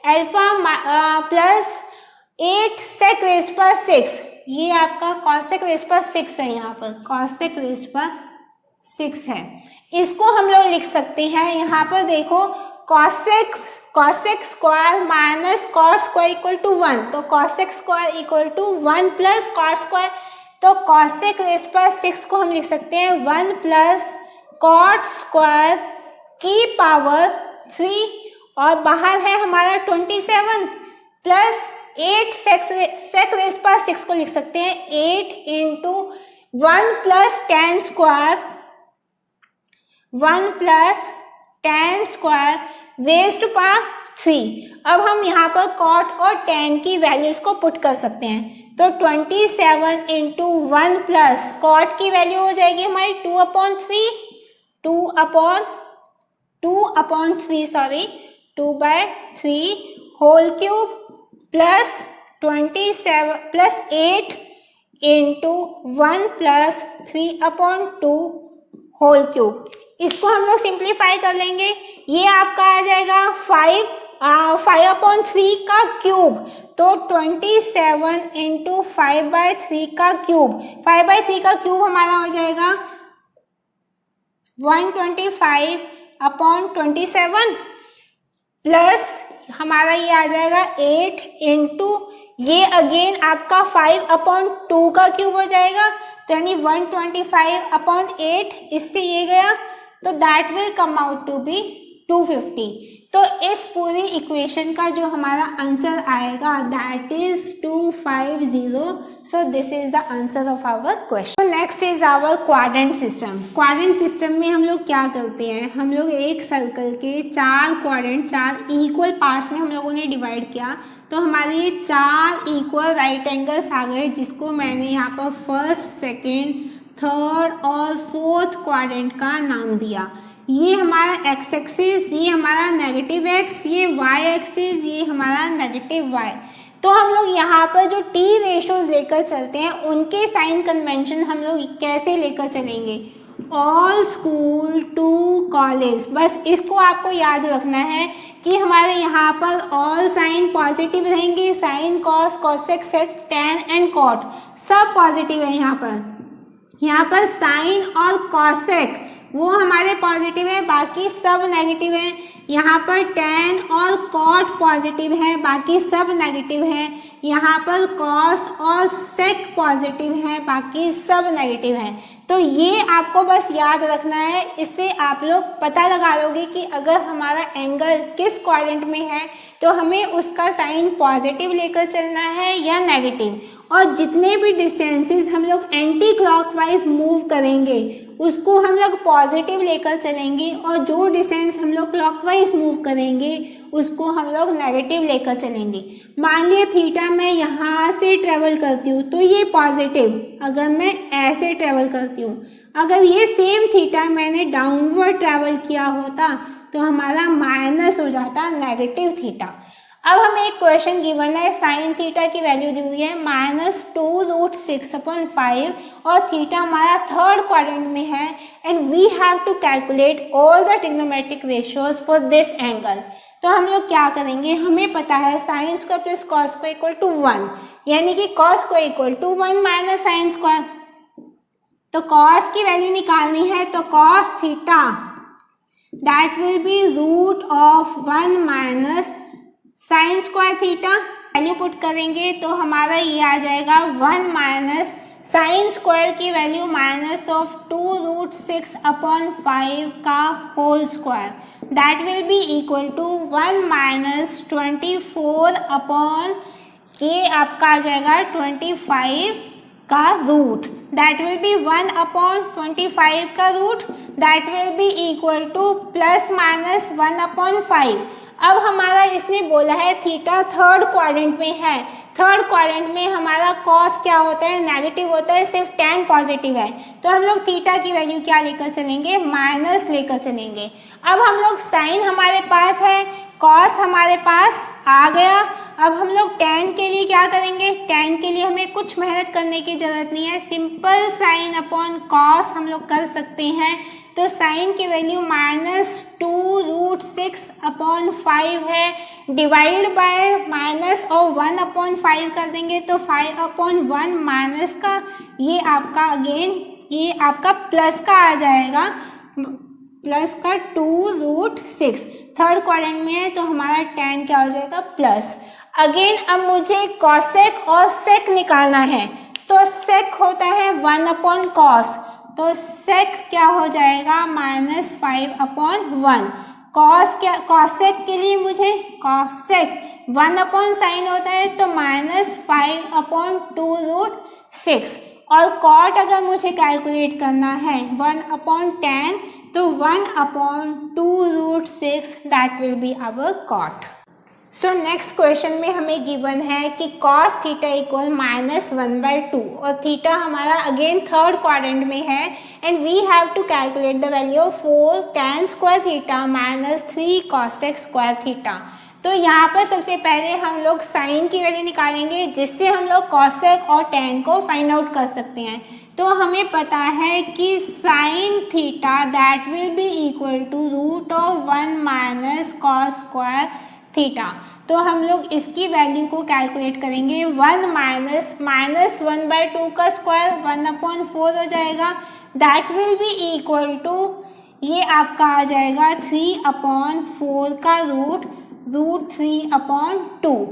अल्फा प्लस 8 सेक रेज़्ड पावर 6। ये आपका कॉसेक रेज़्ड पावर 6 है, यहाँ पर कॉसेक रेज़्ड पावर 6 है। इसको हम लोग लिख सकते हैं, यहाँ पर देखो cosec square minus cot square equal to 1, तो cosec square equal to 1 plus cot square. तो कॉसेक रेज़्ड पावर 6 को हम लिख सकते हैं 1 प्लस कॉट स्क्वायर की पावर 3 और बाहर है हमारा 27 प्लस 8 सेक रेज़्ड पावर 6 को लिख सकते हैं 8 into 1 plus 10 square 1 plus 10 square raised power 3। अब हम यहाँ पर कॉट और tan की वैल्यूज को पुट कर सकते हैं तो 27 इंटू 1 प्लस कॉट की वैल्यू हो जाएगी हमारी 2/3 whole cube plus 27 plus 8 into 1 plus 3/2 whole cube. इसको हम लोग सिंप्लीफाई कर लेंगे, ये आपका आ जाएगा 5/3 का क्यूब, तो 27 इंटू 5/3 का क्यूब, 5/3 का क्यूब हमारा हो जाएगा 125/27 प्लस हमारा ये आ जाएगा 8 इंटू ये अगेन आपका 5/2 का क्यूब हो जाएगा, तो यानी 125/8, इससे ये गया तो that will come out to be 250। तो इस पूरी इक्वेशन का जो हमारा आंसर आएगा that is 250। So this is the answer of our question. Next is our quadrant system. Quadrant system में हम लोग क्या करते हैं, हम लोग एक सर्कल के 4 क्वाड्रेंट 4 इक्वल पार्ट्स में हम लोगों ने डिवाइड किया, तो हमारे ये 4 इक्वल राइट एंगल्स आ गए, जिसको मैंने यहाँ पर फर्स्ट सेकेंड थर्ड और फोर्थ क्वाड्रेंट का नाम दिया। ये हमारा एक्स एक्सिस, ये हमारा नेगेटिव एक्स, ये वाई एक्सिस, ये हमारा नेगेटिव वाई। तो हम लोग यहाँ पर जो टी रेशोज लेकर चलते हैं उनके साइन कन्वेंशन हम लोग कैसे लेकर चलेंगे, ऑल स्कूल टू कॉलेज। बस इसको आपको याद रखना है कि हमारे यहाँ पर ऑल साइन पॉजिटिव रहेंगे, sine cos cosec sec tan and cot सब पॉजिटिव है। यहाँ पर साइन और कॉसेक वो हमारे पॉजिटिव है, बाकी सब नेगेटिव है। यहाँ पर tan और cot पॉजिटिव है, बाकी सब नेगेटिव है। यहाँ पर cos और sec पॉजिटिव है, बाकी सब नेगेटिव है। तो ये आपको बस याद रखना है, इससे आप लोग पता लगा लोगे कि अगर हमारा एंगल किस क्वाड्रेंट में है तो हमें उसका साइन पॉजिटिव लेकर चलना है या नेगेटिव। और जितने भी डिस्टेंसेस हम लोग एंटी क्लॉकवाइज मूव करेंगे उसको हम लोग पॉजिटिव लेकर चलेंगे, और जो डिस्टेंस हम लोग क्लॉकवाइज मूव करेंगे उसको हम लोग नेगेटिव लेकर चलेंगे। मान लिया थीटा मैं यहाँ से ट्रेवल करती हूँ तो ये पॉजिटिव, अगर मैं ऐसे ट्रेवल करती हूँ। अगर ये सेम थीटा मैंने डाउनवर्ड ट्रेवल किया होता तो हमारा माइनस हो जाता नेगेटिव थीटा। अब हमें एक क्वेश्चन गिवन है, साइन थीटा की वैल्यू दी हुई है -2√6/5 और थीटा हमारा थर्ड क्वाड्रेंट में है and we have to calculate all the trigonometric ratios for this angle. तो हम लोग क्या करेंगे, हमें पता है sine square plus cos square equal to 1, यानी कि cos square equal to 1 minus sine square. तो कॉस की वैल्यू निकालनी है तो cos theta that will be root of 1 minus sine square theta. Value put करेंगे तो हमारा ये आ जाएगा 1 माइनस साइन स्क्वायर की वैल्यू माइनस ऑफ 2√6/5 का whole square, that will be equal to 1 minus 24 upon ये आपका आ जाएगा 25 का रूट, दैट विल बी 1/25 का root, that will be equal to plus minus 1/5। अब हमारा इसने बोला है थीटा थर्ड क्वाड्रेंट में है, थर्ड क्वाड्रेंट में हमारा कॉस क्या होता है, नेगेटिव होता है, सिर्फ tan पॉजिटिव है। तो हम लोग थीटा की वैल्यू क्या लेकर चलेंगे, माइनस लेकर चलेंगे। अब हम लोग साइन हमारे पास है, कॉस हमारे पास आ गया। अब हम लोग tan के लिए क्या करेंगे, tan के लिए हमें कुछ मेहनत करने की जरूरत नहीं है, सिंपल साइन अपॉन कॉस हम लोग कर सकते हैं। तो साइन की वैल्यू -2√6/5 है, डिवाइड बाय माइनस और 1/5 कर देंगे तो 5/1 माइनस का ये आपका अगेन ये आपका प्लस का आ जाएगा, प्लस का 2√6 थर्ड क्वाड्रेंट में है तो हमारा tan क्या हो जाएगा प्लस। अगेन अब मुझे कॉसेक और सेक निकालना है, तो सेक होता है 1/cos, तो सेक क्या हो जाएगा -5/1। कॉस क्या, कॉसेक के लिए मुझे कॉसेक 1/sin होता है तो -5/2√6, और कॉट अगर मुझे कैलकुलेट करना है 1/tan तो 1/2√6 that will be our cot. So next question में हमें गिवन है कि cos थीटा इक्वल -1/2 और थीटा हमारा अगेन थर्ड क्वाड्रेंट में है and we have to calculate the value of 4 tan square theta -3 cosec square theta. तो यहाँ पर सबसे पहले हम लोग साइन की वैल्यू निकालेंगे जिससे हम लोग cosec और tan को फाइंड आउट कर सकते हैं। तो हमें पता है कि sine theta that will be equal to √1 minus cos square theta. तो हम लोग इसकी वैल्यू को कैलकुलेट करेंगे, 1 माइनस -1/2 का स्क्वायर 1/4 हो जाएगा, that will be equal to ये आपका आ जाएगा 3/4 का √3/2।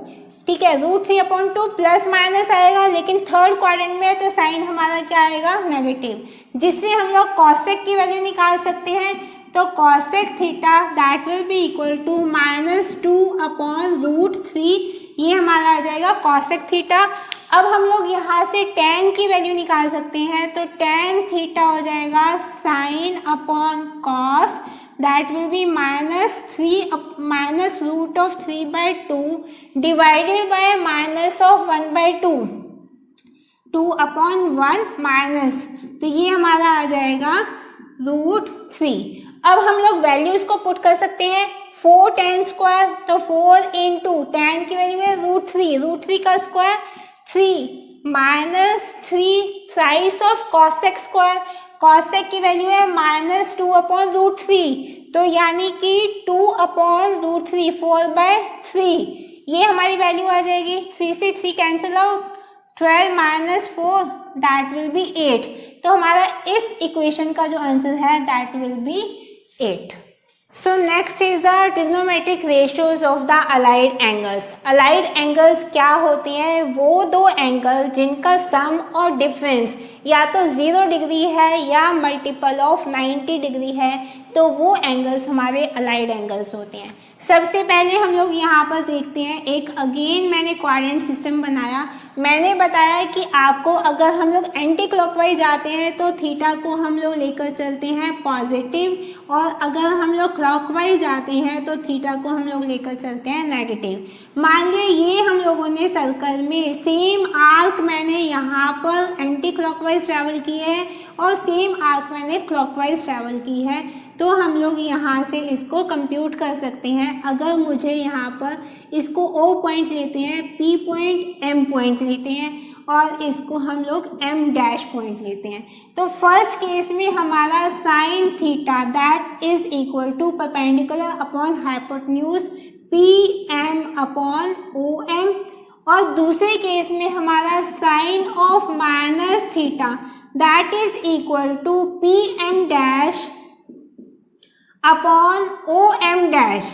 ठीक है, √3/2 प्लस माइनस आएगा, लेकिन थर्ड क्वाड्रेंट में है तो साइन हमारा क्या आएगा नेगेटिव, जिससे हम लोग कॉसेक की वैल्यू निकाल सकते हैं। तो cosec theta that will be equal to -2/√3, ये हमारा आ जाएगा cosec थीटा। अब हम लोग यहाँ से tan की वैल्यू निकाल सकते हैं, तो tan थीटा हो जाएगा sin upon cos that will B -√3/2 divided by -1/2, 2/1 minus, तो ये हमारा आ जाएगा √3। अब हम लोग वैल्यूज को पुट कर सकते हैं, 4 tan स्क्वायर तो 4 इंटू tan की वैल्यू है √3 का square 3 minus 3 thrice of cosec square, cosec की वैल्यू है -2/√3, तो यानी कि 2/√3 4/3, ये हमारी वैल्यू आ जाएगी। 3 से 3 cancel out, 12 minus 4 that will B 8। तो हमारा इस इक्वेशन का जो आंसर है that will B 8। So next is the trigonometric ratios of the allied angles। allied angles क्या होती हैं? वो दो एंगल जिनका सम और डिफरेंस या तो 0 डिग्री है या मल्टीपल ऑफ 90 डिग्री है, तो वो एंगल्स हमारे अलाइड एंगल्स होते हैं। सबसे पहले हम लोग यहाँ पर देखते हैं, एक अगेन मैंने क्वाड्रेंट सिस्टम बनाया। मैंने बताया कि आपको अगर हम लोग एंटी क्लॉकवाइज जाते हैं तो थीटा को हम लोग लेकर चलते हैं पॉजिटिव, और अगर हम लोग क्लॉकवाइज जाते हैं तो थीटा को हम लोग लेकर चलते हैं नेगेटिव। मान लिया ये हम लोगों ने सर्कल में सेम आर्क मैंने यहाँ पर एंटी क्लॉकवाइज ट्रैवल की है और सेम आर्क मैंने क्लॉकवाइज ट्रैवल की है, तो हम लोग यहाँ से इसको कंप्यूट कर सकते हैं। अगर मुझे यहाँ पर इसको O पॉइंट लेते हैं, P पॉइंट, M पॉइंट लेते हैं और इसको हम लोग M डैश पॉइंट लेते हैं, तो फर्स्ट केस में हमारा sine theta that is equal to perpendicular upon hypotenuse PM upon OM, और दूसरे केस में हमारा sine of minus theta that is equal to PM dash upon OM dash.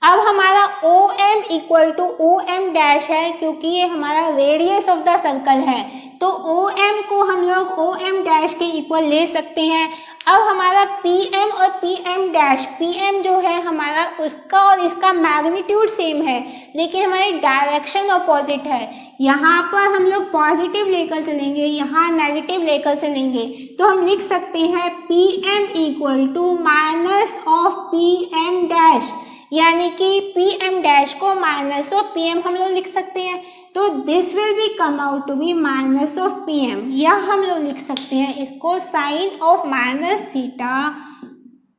अब हमारा OM equal to OM dash है क्योंकि ये हमारा रेडियस ऑफ द सर्कल है, तो OM को हम लोग OM डैश के इक्वल ले सकते हैं। अब हमारा PM और PM डैश, PM जो है हमारा उसका और इसका मैग्नीट्यूड सेम है लेकिन हमारी डायरेक्शन अपोजिट है। यहाँ पर हम लोग पॉजिटिव लेकर चलेंगे, यहाँ नेगेटिव लेकर चलेंगे, तो हम लिख सकते हैं PM equal to minus of PM dash, यानी कि PM डैश को माइनस ऑफ PM हम लोग लिख सकते हैं, तो this will be come out to be minus of PM, या हम लोग लिख सकते हैं इसको sine of minus theta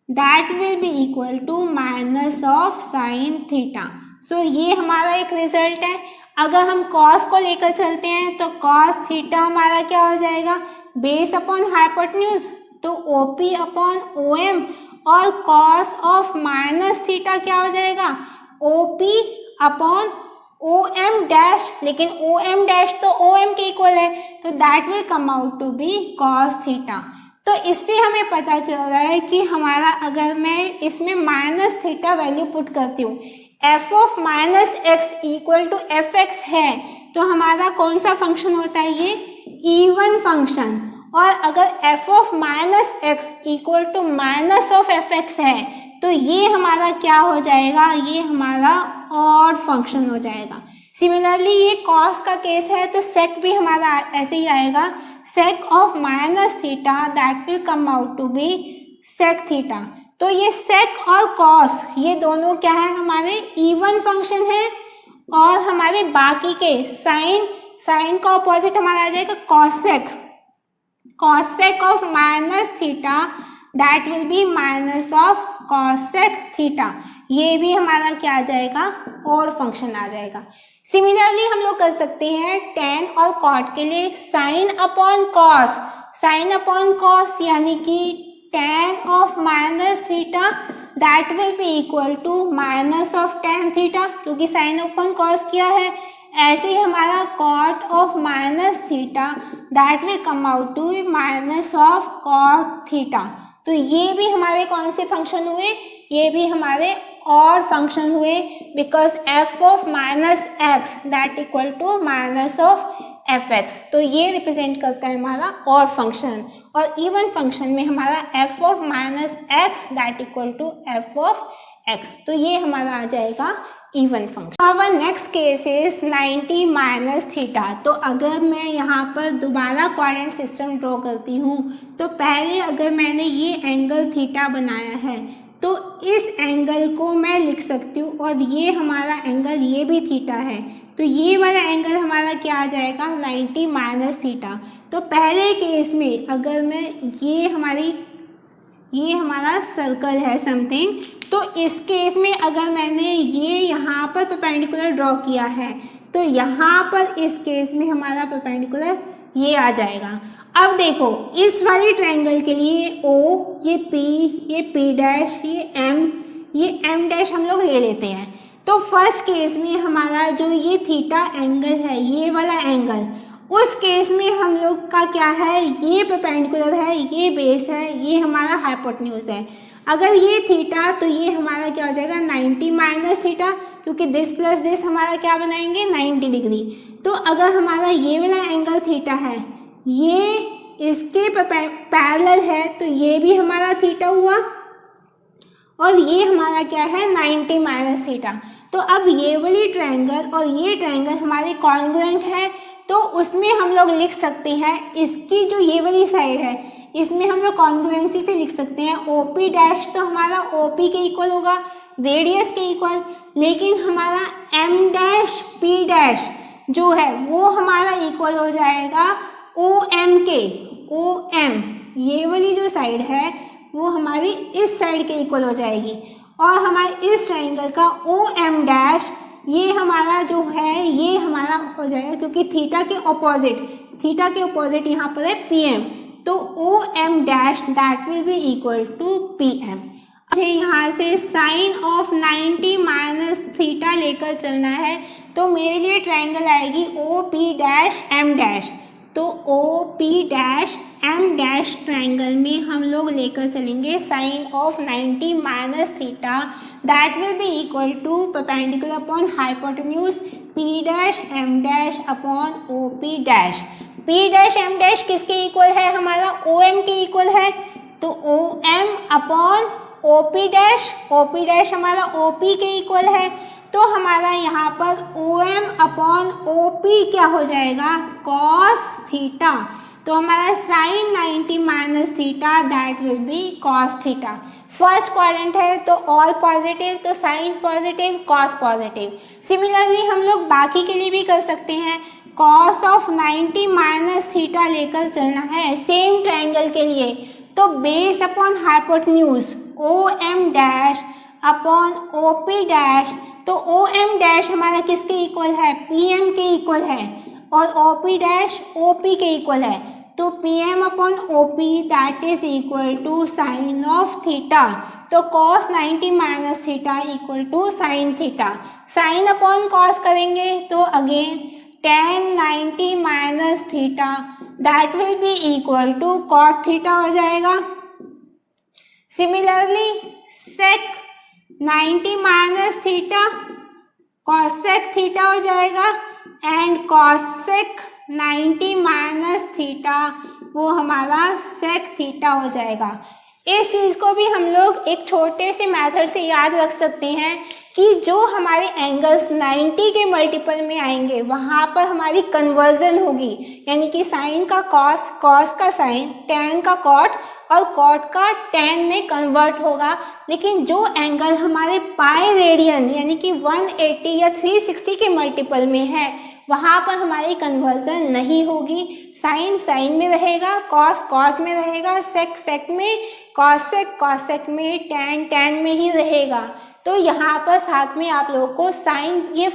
that will be equal to minus of sine theta. So ये हमारा एक रिजल्ट है। अगर हम कॉस को लेकर चलते हैं तो कॉस थीटा हमारा क्या हो जाएगा, बेस अपॉन हाइपोटेन्यूज, तो OP अपॉन OM, और कॉस ऑफ माइनस थीटा क्या हो जाएगा, OP अपॉन OM डैश, लेकिन OM डैश तो OM के इक्वल है, तो that will come out to be cos theta. तो इससे हमें पता चल रहा है कि हमारा, अगर मैं इसमें माइनस थीटा वैल्यू पुट करती हूँ, f of minus x equal to fx है, तो हमारा कौन सा फंक्शन होता है, ये इवन फंक्शन। और अगर f of minus x equal to minus of fx है, तो ये हमारा क्या हो जाएगा, ये हमारा ऑड फंक्शन हो जाएगा। सिमिलरली ये कॉस का केस है तो सेक भी हमारा ऐसे ही आएगा, sec of minus theta that will come out to be sec theta. तो ये सेक और कॉस ये दोनों क्या है, हमारे इवन फंक्शन है, और हमारे बाकी के साइन का ऑपोजिट हमारा आ जाएगा cosec, cosec of minus theta that will be minus of cosec theta, ये भी हमारा क्या आ जाएगा, और फंक्शन आ जाएगा। सिमिलरली हम लोग कर सकते हैं टेन और कॉट के लिए sine upon cos, sine upon cos यानी कि tan of minus theta that will be equal to minus of tan theta, क्योंकि साइन अपॉन कॉस किया है। ऐसे ही हमारा cot of minus theta that will come out to minus of cot theta. तो ये भी हमारे कौन से फंक्शन हुए, ये भी हमारे और फंक्शन हुए, because f of minus x that equal to minus of fx, तो ये रिप्रेजेंट करता है हमारा और फंक्शन। और इवन फंक्शन में हमारा f of minus x that equal to f of x, तो ये हमारा आ जाएगा even function. Our next case is 90 minus theta. तो अगर मैं यहाँ पर दोबारा क्वाड्रेंट सिस्टम ड्रॉ करती हूँ, तो पहले अगर मैंने ये एंगल थीटा बनाया है तो इस एंगल को मैं लिख सकती हूँ, और ये हमारा एंगल ये भी थीटा है, तो ये वाला एंगल हमारा क्या आ जाएगा, 90 माइनस थीटा। तो पहले केस में अगर मैं ये हमारा सर्कल है समथिंग, तो इस केस में अगर मैंने ये यहाँ पर परपेंडिकुलर ड्रॉ किया है, तो यहाँ पर इस केस में हमारा परपेंडिकुलर ये आ जाएगा। अब देखो इस वाली ट्रायंगल के लिए O, ये P, ये P डैश, ये M डैश हम लोग ले लेते हैं। तो फर्स्ट केस में हमारा जो ये थीटा एंगल है, ये वाला एंगल, उस केस में हम लोग का क्या है, ये परपेंडिकुलर है, ये बेस है, ये हमारा हाइपोटेन्यूज है। अगर ये थीटा तो ये हमारा क्या हो जाएगा 90 माइनस थीटा, क्योंकि दिस प्लस दिस हमारा क्या बनाएंगे 90 डिग्री। तो अगर हमारा ये वाला एंगल थीटा है, ये इसके पैरेलल है, तो ये भी हमारा थीटा हुआ और ये हमारा क्या है 90 माइनस थीटा। तो अब ये वाली ट्रायंगल और ये ट्रायंगल हमारे कॉन्ग्रुएंट है, तो उसमें हम लोग लिख सकते हैं, इसकी जो ये वाली साइड है इसमें हम लोग कॉन्ग्रुएंसी से लिख सकते हैं OP डैश तो हमारा OP के इक्वल होगा, रेडियस के इक्वल, लेकिन हमारा M डैश P डैश जो है वो हमारा इक्वल हो जाएगा OM के। OM ये वाली जो साइड है वो हमारी इस साइड के इक्वल हो जाएगी, और हमारे इस ट्रायंगल का OM डैश ये हमारा जो है ये हमारा हो जाएगा, क्योंकि थीटा के ऑपोजिट यहाँ पर है PM, तो OM dash that will be equal to PM। मुझे यहाँ से साइन ऑफ 90 माइनस थीटा लेकर चलना है, तो मेरे लिए ट्रायंगल आएगी OP डैश M डैश। तो OP dash M dash triangle में हम लोग लेकर चलेंगे sine of 90 minus theta that will be equal to perpendicular upon hypotenuse P dash M dash upon OP dash. P dash M dash किसके equal है, हमारा OM के इक्वल है, तो OM अपॉन OP डैश हमारा OP के equal है, तो हमारा यहाँ पर OM अपॉन OP क्या हो जाएगा cos थीटा। तो हमारा sine 90 minus theta that will be cos theta. First quadrant है तो ऑल पॉजिटिव, तो sine positive cos positive. Similarly हम लोग बाकी के लिए भी कर सकते हैं, cos ऑफ 90 माइनस थीटा लेकर चलना है सेम ट्रायंगल के लिए, तो base upon hypotenuse OM dash upon OP dash, तो OM डैश हमारा किसके इक्वल है, PM के इक्वल है, और OP डैश OP के इक्वल है, तो PM upon OP that is equal to sine of theta. तो cos 90 minus theta equal to sine theta. Sine upon cos करेंगे तो again tan 90 minus theta that will be equal to cot theta हो जाएगा। Similarly sec 90 minus theta cosec theta हो जाएगा, and cosec 90 minus theta वो हमारा sec theta हो जाएगा। इस चीज़ को भी हम लोग एक छोटे से मेथड से याद रख सकते हैं कि जो हमारे एंगल्स 90 के मल्टीपल में आएंगे वहाँ पर हमारी कन्वर्जन होगी, यानी कि साइन का कॉस, कॉस का साइन, टैन का कॉट और कॉट का टैन में कन्वर्ट होगा। लेकिन जो एंगल हमारे पाई रेडियन यानी कि 180 या 360 के मल्टीपल में है वहाँ पर हमारी कन्वर्जन नहीं होगी। साइन साइन में रहेगा, कॉस कॉस में रहेगा, सेक सेक में, कॉसेक में, टैन टैन में ही रहेगा। तो यहाँ पर साथ में आप लोगों को साइन, ये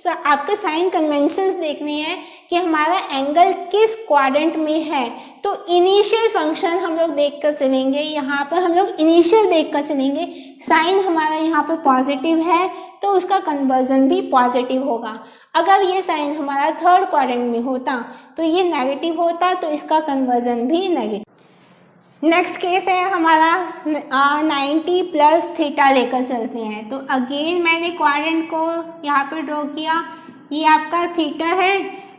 आपके साइन कन्वेंशंस देखने हैं कि हमारा एंगल किस क्वाड्रेंट में है। तो इनिशियल फंक्शन हम लोग देख कर चलेंगे, यहाँ पर हम लोग इनिशियल देख कर चलेंगे। साइन हमारा यहाँ पर पॉजिटिव है तो उसका कन्वर्जन भी पॉजिटिव होगा। अगर ये साइन हमारा थर्ड क्वाड्रेंट में होता तो ये नेगेटिव होता, तो इसका कन्वर्जन भी नेगेटिव। नेक्स्ट केस है हमारा 90 प्लस थीटा लेकर चलते हैं। तो अगेन मैंने क्वाड्रेंट को यहाँ पर ड्रॉ किया, ये आपका थीटा है।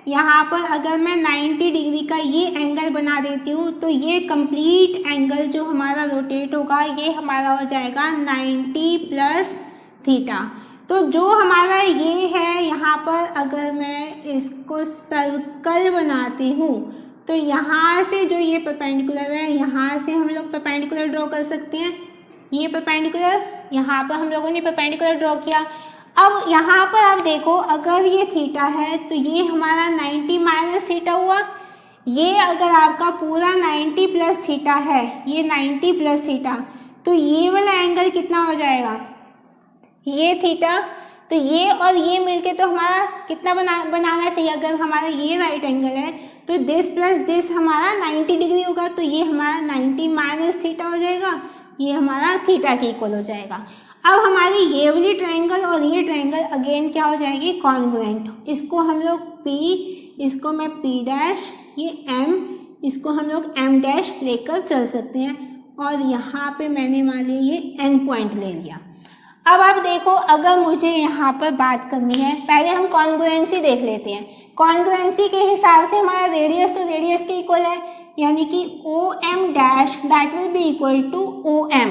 यहाँ पर अगर मैं 90 डिग्री का ये एंगल बना देती हूँ तो ये कंप्लीट एंगल जो हमारा रोटेट होगा ये हमारा हो जाएगा 90 प्लस थीटा। तो जो हमारा ये है यहाँ पर अगर मैं इसको सर्कल बनाती हूँ तो यहाँ से जो ये परपेंडिकुलर है यहाँ से हम लोग परपेंडिकुलर ड्रॉ कर सकते हैं। ये परपेंडिकुलर यहाँ पर हम लोगों ने परपेंडिकुलर ड्रॉ किया। अब यहाँ पर आप देखो अगर ये थीटा है तो ये हमारा 90 माइनस थीटा हुआ। ये अगर आपका पूरा 90 प्लस थीटा है, ये 90 प्लस थीटा, तो ये वाला एंगल कितना हो जाएगा, ये थीटा। तो ये और ये मिलके तो हमारा कितना बनाना चाहिए, अगर हमारा ये राइट एंगल है तो दिस प्लस दिस हमारा 90 डिग्री होगा, तो ये हमारा 90 माइनस थीटा हो जाएगा, ये हमारा थीटा के इक्वल हो जाएगा। अब हमारी ये वाली ट्रायंगल और ये ट्रायंगल अगेन क्या हो जाएगी, कॉन्ग्रुएंट। इसको हम लोग P इसको मैं P डैश, ये M, इसको हम लोग M डैश लेकर चल सकते हैं और यहाँ पे मैंने मान लिया ये N पॉइंट ले लिया। अब आप देखो, अगर मुझे यहाँ पर बात करनी है, पहले हम कॉन्ग्रुएंसी देख लेते हैं। कॉन्ग्रुएंसी के हिसाब से हमारा रेडियस तो रेडियस के इक्वल है, यानी कि OM dash that will be equal to OM।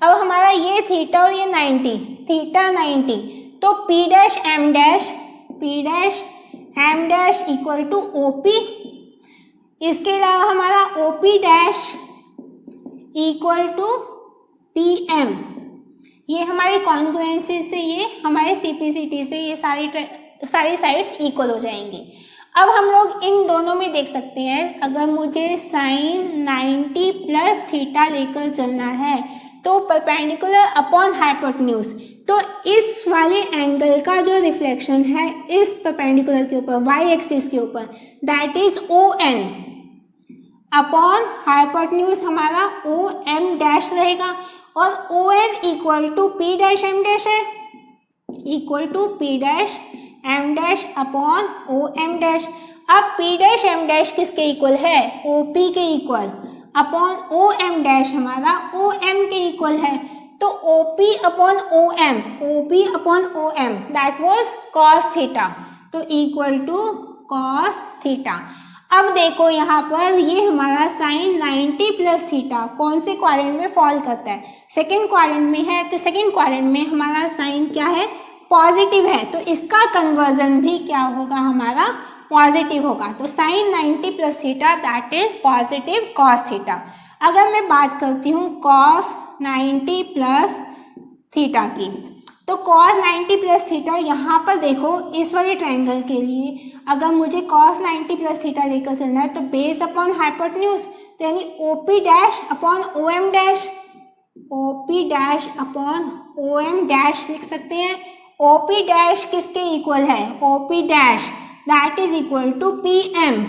अब हमारा ये थीटा और ये 90, थीटा 90, तो P dash M dash equal to OP। इसके अलावा हमारा OP dash equal to PM। ये हमारी कॉन्ग्रुएंसी से, ये हमारे CPCT से ये सारी साइड्स इक्वल हो जाएंगी। अब हम लोग इन दोनों में देख सकते हैं, अगर मुझे साइन 90 प्लस थीटा लेकर चलना है तो परपेंडिकुलर अपॉन हाइपोटेन्यूज, तो इस वाले एंगल का जो रिफ्लेक्शन है इस परपेंडिकुलर के ऊपर, y एक्सिस के ऊपर, that is ON upon hypotenuse हमारा OM डैश रहेगा, और ON equal to P dash M dash है, equal to P dash M dash upon OM dash. अब P डैश M डैश किसके इक्वल है? OP के इक्वल, अपॉन OM डैश हमारा OM के इक्वल है, तो OP upon OM that was cos theta, तो इक्वल टू cos थीटा। अब देखो यहाँ पर ये हमारा साइन 90 प्लस थीटा कौन से क्वाड्रेंट में फॉल करता है? सेकेंड क्वाड्रेंट में है, तो सेकेंड क्वाड्रेंट में हमारा साइन क्या है? पॉजिटिव है, तो इसका कन्वर्जन भी क्या होगा? हमारा पॉजिटिव होगा। तो sine 90 plus theta that is positive cos theta. अगर मैं बात करती हूँ कॉस 90 प्लस थीटा की, तो कॉस 90 प्लस थीटा यहाँ पर देखो, इस वाले ट्रायंगल के लिए अगर मुझे कॉस 90 प्लस थीटा लेकर चलना है तो बेस अपॉन हाइपोटेन्यूज, तो यानी OP dash upon OM dash, OP dash upon OM dash लिख सकते हैं। OP डैश किसके इक्वल है? OP dash that is equal to PM।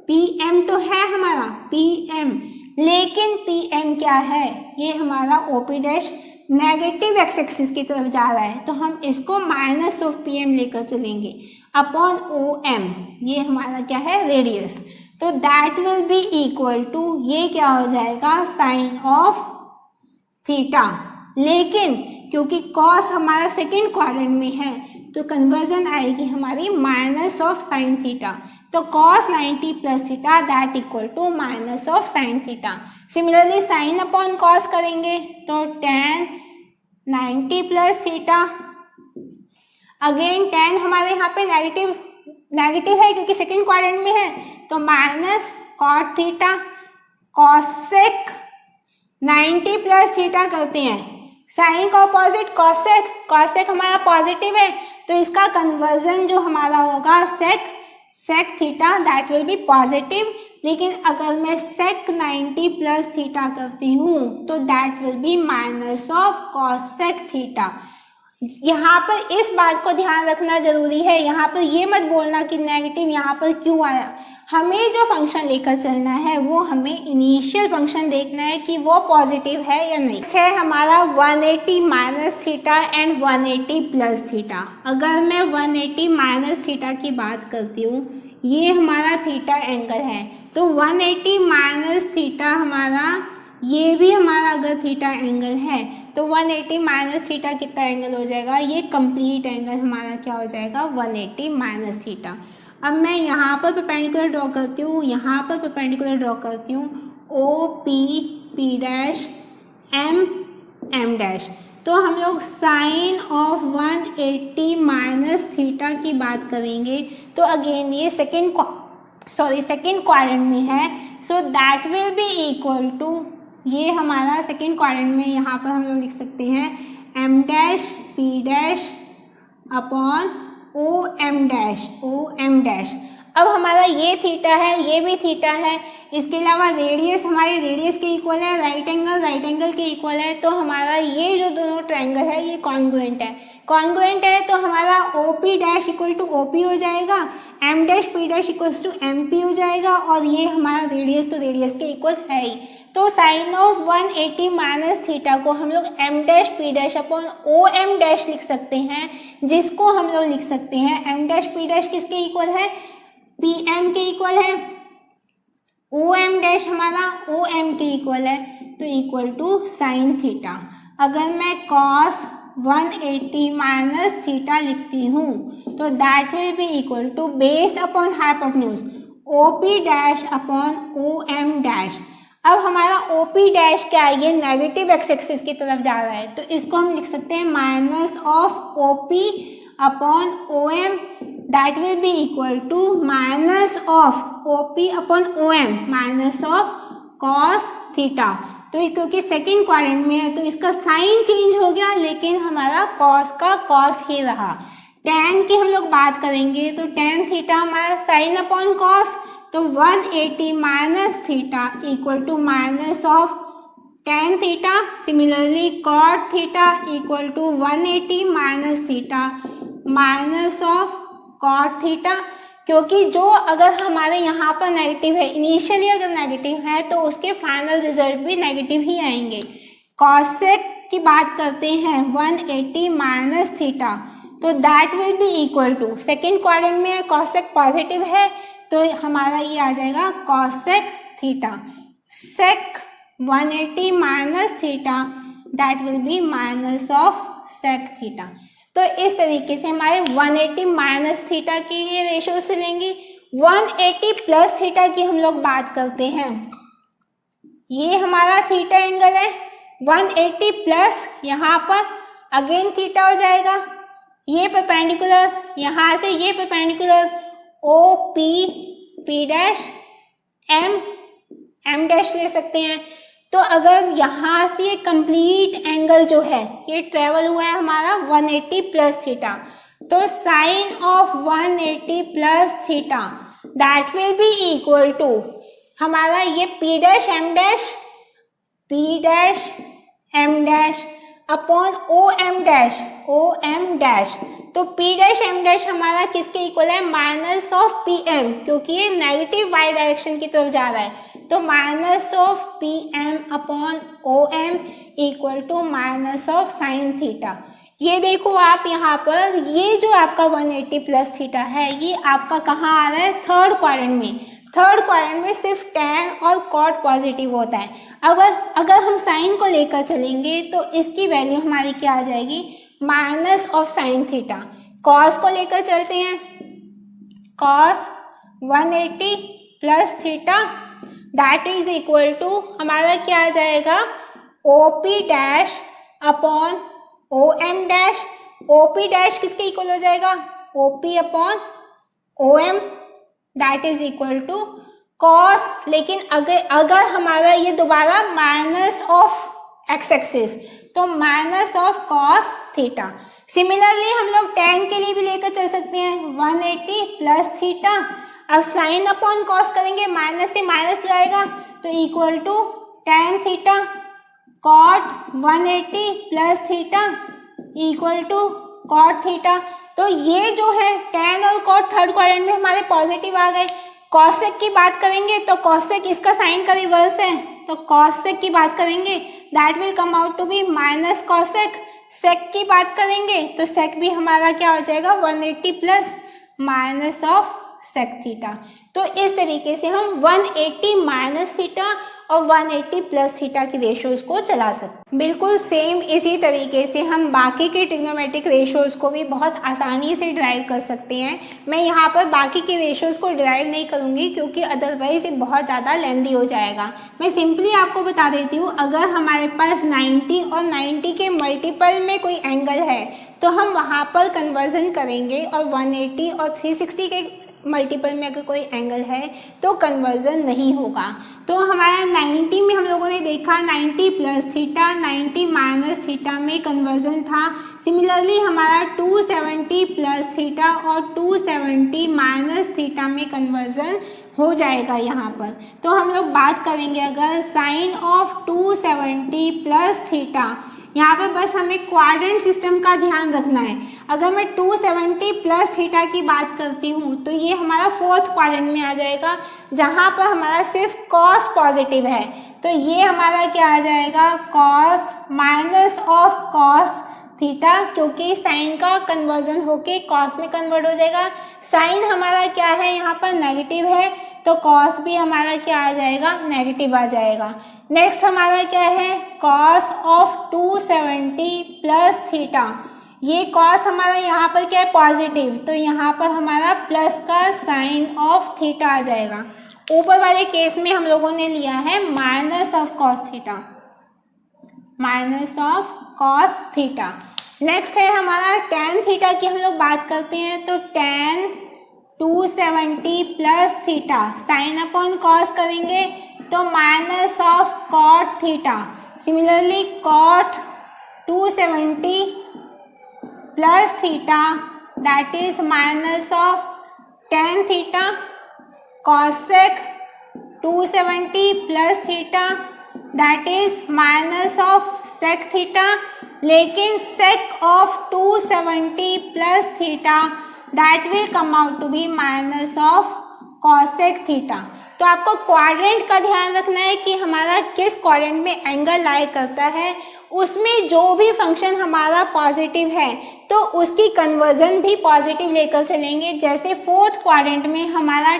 PM तो है हमारा PM, लेकिन PM क्या है? ये हमारा OP dash negative x axis की तरफ जा रहा है, तो हम इसको माइनस ऑफ PM लेकर चलेंगे अपॉन OM, ये हमारा क्या है? रेडियस, तो that will be equal to, ये क्या हो जाएगा? Sine of theta. लेकिन क्योंकि कॉस हमारा सेकेंड क्वाड्रेंट में है तो कन्वर्जन आएगी हमारी माइनस ऑफ साइन थीटा, तो cos 90 plus theta that equal to minus of sine theta. Similarly sine upon cos करेंगे तो tan 90 plus theta, again tan हमारे यहाँ पे नेगेटिव है क्योंकि सेकेंड क्वाड्रेंट में है, तो minus cot theta, cosec 90 plus theta करते हैं, साइन का ऑपोजिट cosec हमारा पॉजिटिव है, तो इसका कन्वर्जन जो हमारा होगा sec theta that will B positive. लेकिन अगर मैं sec 90 प्लस थीटा करती हूँ तो that will be minus of cosec theta. यहाँ पर इस बात को ध्यान रखना जरूरी है, यहाँ पर ये मत बोलना कि नेगेटिव यहाँ पर क्यों आया। हमें जो फंक्शन लेकर चलना है वो हमें इनिशियल फंक्शन देखना है कि वो पॉजिटिव है या नहीं। है हमारा 180 minus theta and 180 plus theta. अगर मैं 180 माइनस थीटा की बात करती हूँ, ये हमारा थीटा एंगल है, तो 180 माइनस थीटा हमारा, ये भी हमारा अगर थीटा एंगल है तो 180 माइनस थीटा कितना एंगल हो जाएगा? ये कंप्लीट एंगल हमारा क्या हो जाएगा? 180 माइनस थीटा। अब मैं यहाँ पर परपेंडिकुलर ड्रॉ करती हूँ, यहाँ पर परपेंडिकुलर ड्रॉ करती हूँ, OP P dash M dash, तो हम लोग साइन ऑफ 180 माइनस थीटा की बात करेंगे, तो अगेन ये सेकेंड क्वाड्रेंट में है, so that will be equal to, ये हमारा सेकेंड क्वाड्रेंट में, यहाँ पर हम लोग लिख सकते हैं M dash P dash upon OM dash. अब हमारा ये थीटा है, ये भी थीटा है, इसके अलावा रेडियस हमारे रेडियस के इक्वल है, राइट एंगल के इक्वल है, तो हमारा ये जो दोनों ट्रायंगल है ये कॉन्ग्रुएंट है, तो हमारा OP dash equal to OP हो जाएगा, M dash P dash equals to MP हो जाएगा, और ये हमारा रेडियस तो रेडियस के इक्वल है ही, तो साइन ऑफ 180 माइनस थीटा को हम लोग M dash P dash upon OM dash लिख सकते हैं, जिसको हम लोग लिख सकते हैं M डैश P डैश किसके इक्वल है? पी एम के इक्वल है, ओ एम डैश हमारा ओ एम के इक्वल है, तो इक्वल टू साइन थीटा। अगर मैं कॉस 180 माइनस थीटा लिखती हूँ तो that will be equal to base upon hypotenuse O P dash upon O M dash. अब हमारा ओ पी डैश क्या है, ये नेगेटिव एक्स एक्सिस की तरफ जा रहा है, तो इसको हम लिख सकते हैं minus of O P upon O M, that will be equal to minus of O P upon O M minus of cos theta. तो क्योंकि सेकेंड क्वाड्रेंट में है तो इसका साइन चेंज हो गया, लेकिन हमारा कॉस का कॉस ही रहा। टेन की हम लोग बात करेंगे तो टेन थीटा हमारा साइन अपॉन कॉस, तो 180 minus theta equal to minus of tan theta. Similarly cot theta equal to 180 minus theta minus of cot theta, क्योंकि जो अगर हमारे यहाँ पर नेगेटिव है, इनिशियली अगर नेगेटिव है तो उसके फाइनल रिजल्ट भी नेगेटिव ही आएंगे। कॉसेक की बात करते हैं 180 माइनस थीटा, तो that will be equal to, second quadrant में कॉसेक पॉजिटिव है तो हमारा ये आ जाएगा cosec theta. Sec 180 minus theta that will be minus of sec theta. तो इस तरीके से हमारे 180 माइनस थीटा की ये रेशियो से लेंगे। 180 प्लस थीटा की हम लोग बात करते हैं, ये हमारा थीटा एंगल है। 180 प्लस यहाँ पर अगेन थीटा हो जाएगा, ये परपेंडिकुलर, यहाँ से ये perpendicular, O P P dash M M dash ले सकते हैं। तो अगर यहाँ से ये कंप्लीट एंगल जो है ये ट्रेवल हुआ है हमारा 180 प्लस थीटा, तो sine of 180 plus theta that will be equal to हमारा ये P dash M dash upon O M dash. तो पी डैश एम डैश हमारा किसके इक्वल है, माइनस ऑफ पी एम, क्योंकि ये नेगेटिव वाई डायरेक्शन की तरफ जा रहा है, तो minus of P M upon O M equal to minus of sine theta. ये देखो आप यहाँ पर, ये जो आपका 180 प्लस थीटा है ये आपका कहाँ आ रहा है, थर्ड क्वाड्रेंट में। थर्ड क्वाड्रेंट में सिर्फ टैन और कॉट पॉजिटिव होता है। अगर हम साइन को लेकर चलेंगे तो इसकी वैल्यू हमारी क्या आ जाएगी, minus of sine theta. Cos को लेकर चलते हैं, cos 180 plus theta that is equal to हमारा क्या आ जाएगा, O P dash upon O M dash. O P dash किसके इक्वल हो जाएगा, O P upon O M that is equal to cos. लेकिन अगर हमारा ये दोबारा माइनस ऑफ एक्स एक्सिस, तो minus of cos theta. Similarly हम लोग टेन के लिए भी लेकर चल सकते हैं, 180 प्लस थीटा। अब साइन अपॉन कॉस करेंगे, माइनस से माइनस जाएगा तो equal to tan theta cot 180 plus theta equal to cot theta. तो ये जो है टेन और कॉट थर्ड क्वाड्रेंट में हमारे पॉजिटिव आ गए। कॉसेक की बात करेंगे तो कॉसेक इसका साइन का रिवर्स है, तो कॉसेक की बात करेंगे that will come out to be minus cosec. Sec की बात करेंगे तो सेक भी हमारा क्या हो जाएगा, 180 plus minus of sec theta. तो इस तरीके से हम 180 माइनस थीटा और 180 प्लस थीटा की रेशियोज को चला सकते हैं। बिल्कुल सेम इसी तरीके से हम बाकी के ट्रिग्नोमेट्रिक रेशियोज को भी बहुत आसानी से डिराइव कर सकते हैं। मैं यहाँ पर बाकी के रेशियोज को डिराइव नहीं करूँगी क्योंकि अदरवाइज ये बहुत ज़्यादा लेंदी हो जाएगा। मैं सिंपली आपको बता देती हूँ, अगर हमारे पास 90 और 90 के मल्टीपल में कोई एंगल है तो हम वहाँ पर कन्वर्जन करेंगे, और 180 और 360 के मल्टीपल में अगर कोई एंगल है तो कन्वर्जन नहीं होगा। तो हमारा 90 में हम लोगों ने देखा 90 प्लस थीटा, 90 माइनस थीटा में कन्वर्जन था। सिमिलरली हमारा 270 प्लस थीटा और 270 माइनस थीटा में कन्वर्जन हो जाएगा यहाँ पर। तो हम लोग बात करेंगे अगर साइन ऑफ 270 प्लस थीटा, यहाँ पर बस हमें क्वाड्रेंट सिस्टम का ध्यान रखना है। अगर मैं 270 प्लस थीटा की बात करती हूँ तो ये हमारा फोर्थ क्वाड्रेंट में आ जाएगा, जहाँ पर हमारा सिर्फ कॉस पॉजिटिव है। तो ये हमारा क्या आ जाएगा, cos minus of cos theta, क्योंकि साइन का कन्वर्जन होके कॉस में कन्वर्ट हो जाएगा। साइन हमारा क्या है, यहाँ पर नेगेटिव है, तो कॉस भी हमारा क्या आ जाएगा, नेगेटिव आ जाएगा। नेक्स्ट हमारा क्या है, कॉस ऑफ 270 प्लस थीटा। ये कॉस हमारा यहाँ पर क्या है, पॉजिटिव, तो यहाँ पर हमारा प्लस का साइन ऑफ थीटा आ जाएगा। ऊपर वाले केस में हम लोगों ने लिया है minus of cos theta, minus of cos theta. Next है हमारा टेन थीटा की हम लोग बात करते हैं, तो tan 270 plus theta, sine upon cos करेंगे तो minus of cot theta. Similarly cot 270 plus theta that is minus of tan theta. Cosec 270 plus theta that is minus of sec theta, लेकिन sec of 270 plus theta that will come out to be minus of cosec theta. तो आपको quadrant का ध्यान रखना है कि हमारा किस क्वाड्रेंट में एंगल लाई करता है, उसमें जो भी फंक्शन हमारा पॉजिटिव है तो उसकी कन्वर्जन भी पॉजिटिव लेकर चलेंगे। जैसे फोर्थ क्वाड्रेंट में हमारा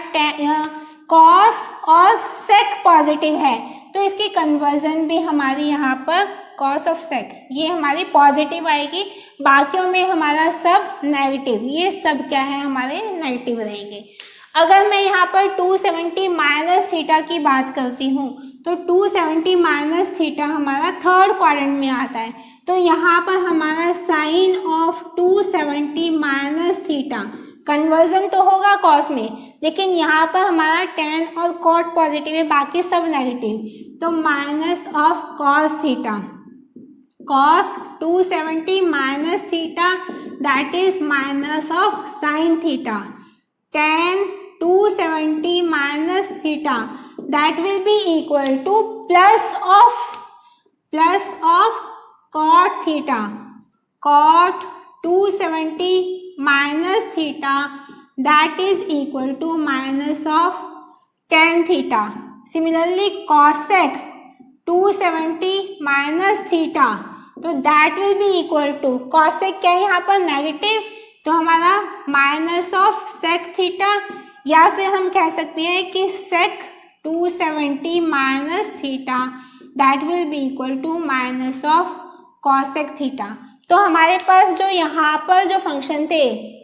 कॉस और सेक पॉजिटिव है, तो इसकी कन्वर्जन भी हमारी यहाँ पर कॉस ऑफ सेक ये हमारी पॉजिटिव आएगी, बाकियों में हमारा सब नेगेटिव, ये सब क्या है, हमारे नेगेटिव रहेंगे। अगर मैं यहाँ पर 270 माइनस थीटा की बात करती हूँ, तो 270 माइनस थीटा हमारा थर्ड क्वाड्रेंट में आता है, तो यहाँ पर हमारा sine of 270 minus theta, conversion तो होगा कॉस में, लेकिन यहाँ पर हमारा टेन और कॉट पॉजिटिव है, बाकी सब नेगेटिव, तो minus of cos theta. Cos 270 minus theta that is minus of sine theta. Ten 270 minus theta that will be equal to plus of cot theta, cot 270 minus theta that is equal to minus of tan theta. Similarly cosec 270 minus theta, तो that will be equal to cosec क्या है यहाँ पर negative, तो हमारा minus of sec theta, या फिर हम कह सकते हैं कि sec 270 minus theta that will be equal to minus of cosec theta. तो हमारे पास जो यहाँ पर जो फंक्शन थे,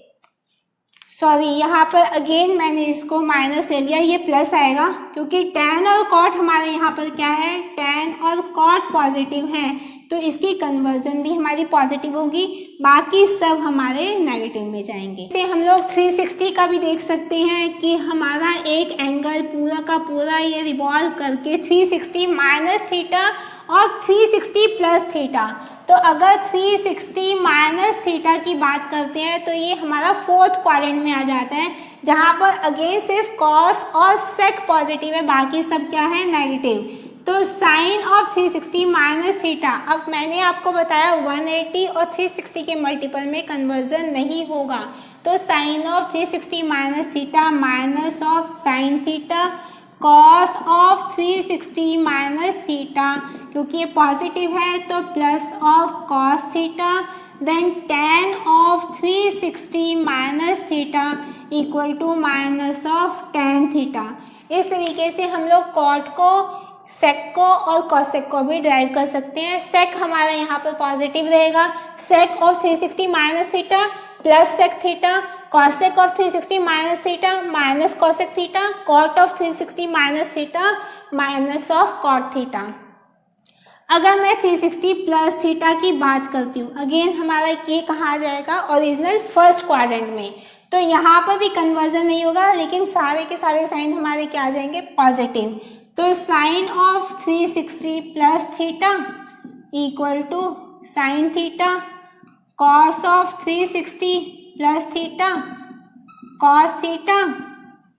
सॉरी यहाँ पर अगेन मैंने इसको माइनस ले लिया, ये प्लस आएगा क्योंकि tan और cot हमारे यहाँ पर क्या है, tan और cot पॉजिटिव हैं, तो इसकी कन्वर्जन भी हमारी पॉजिटिव होगी, बाकी सब हमारे नेगेटिव में जाएंगे। इसे हम लोग 360 का भी देख सकते हैं कि हमारा एक एंगल पूरा का पूरा ये रिवॉल्व करके 360 माइनस थीटा और 360 प्लस थीटा, तो अगर 360 माइनस थीटा की बात करते हैं तो ये हमारा फोर्थ क्वाड्रेंट में आ जाता है, जहाँ पर अगेन सिर्फ कॉस और सेक पॉजिटिव है, बाकी सब क्या है, नेगेटिव। तो साइन ऑफ 360 माइनस थीटा, अब मैंने आपको बताया 180 और 360 के मल्टीपल में कन्वर्जन नहीं होगा, तो sine of 360 minus theta minus of sine theta, cos of 360 minus theta, क्योंकि ये पॉजिटिव है तो plus of cos theta, then tan of 360 minus theta equal to minus of tan theta. इस तरीके से हम लोग कॉट को, सेक को और कॉसेक को भी ड्राइव कर सकते हैं। सेक हमारा यहाँ पर पॉजिटिव रहेगा, sec of 360 minus theta plus sec theta, cosec of 360 minus theta minus cosec theta, cot of 360 minus theta minus of cot theta. अगर मैं 360 प्लस थीटा की बात करती हूँ, अगेन हमारा ये कहाँ आ जाएगा, ओरिजिनल फर्स्ट क्वाड्रेंट में, तो यहाँ पर भी कन्वर्जन नहीं होगा, लेकिन सारे के सारे साइन हमारे क्या आ जाएंगे, पॉजिटिव। तो sine of 360 plus theta equal to sine theta, cos of 360 plus theta cos theta,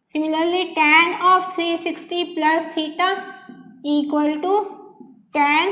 similarly tan of 360 plus theta equal to tan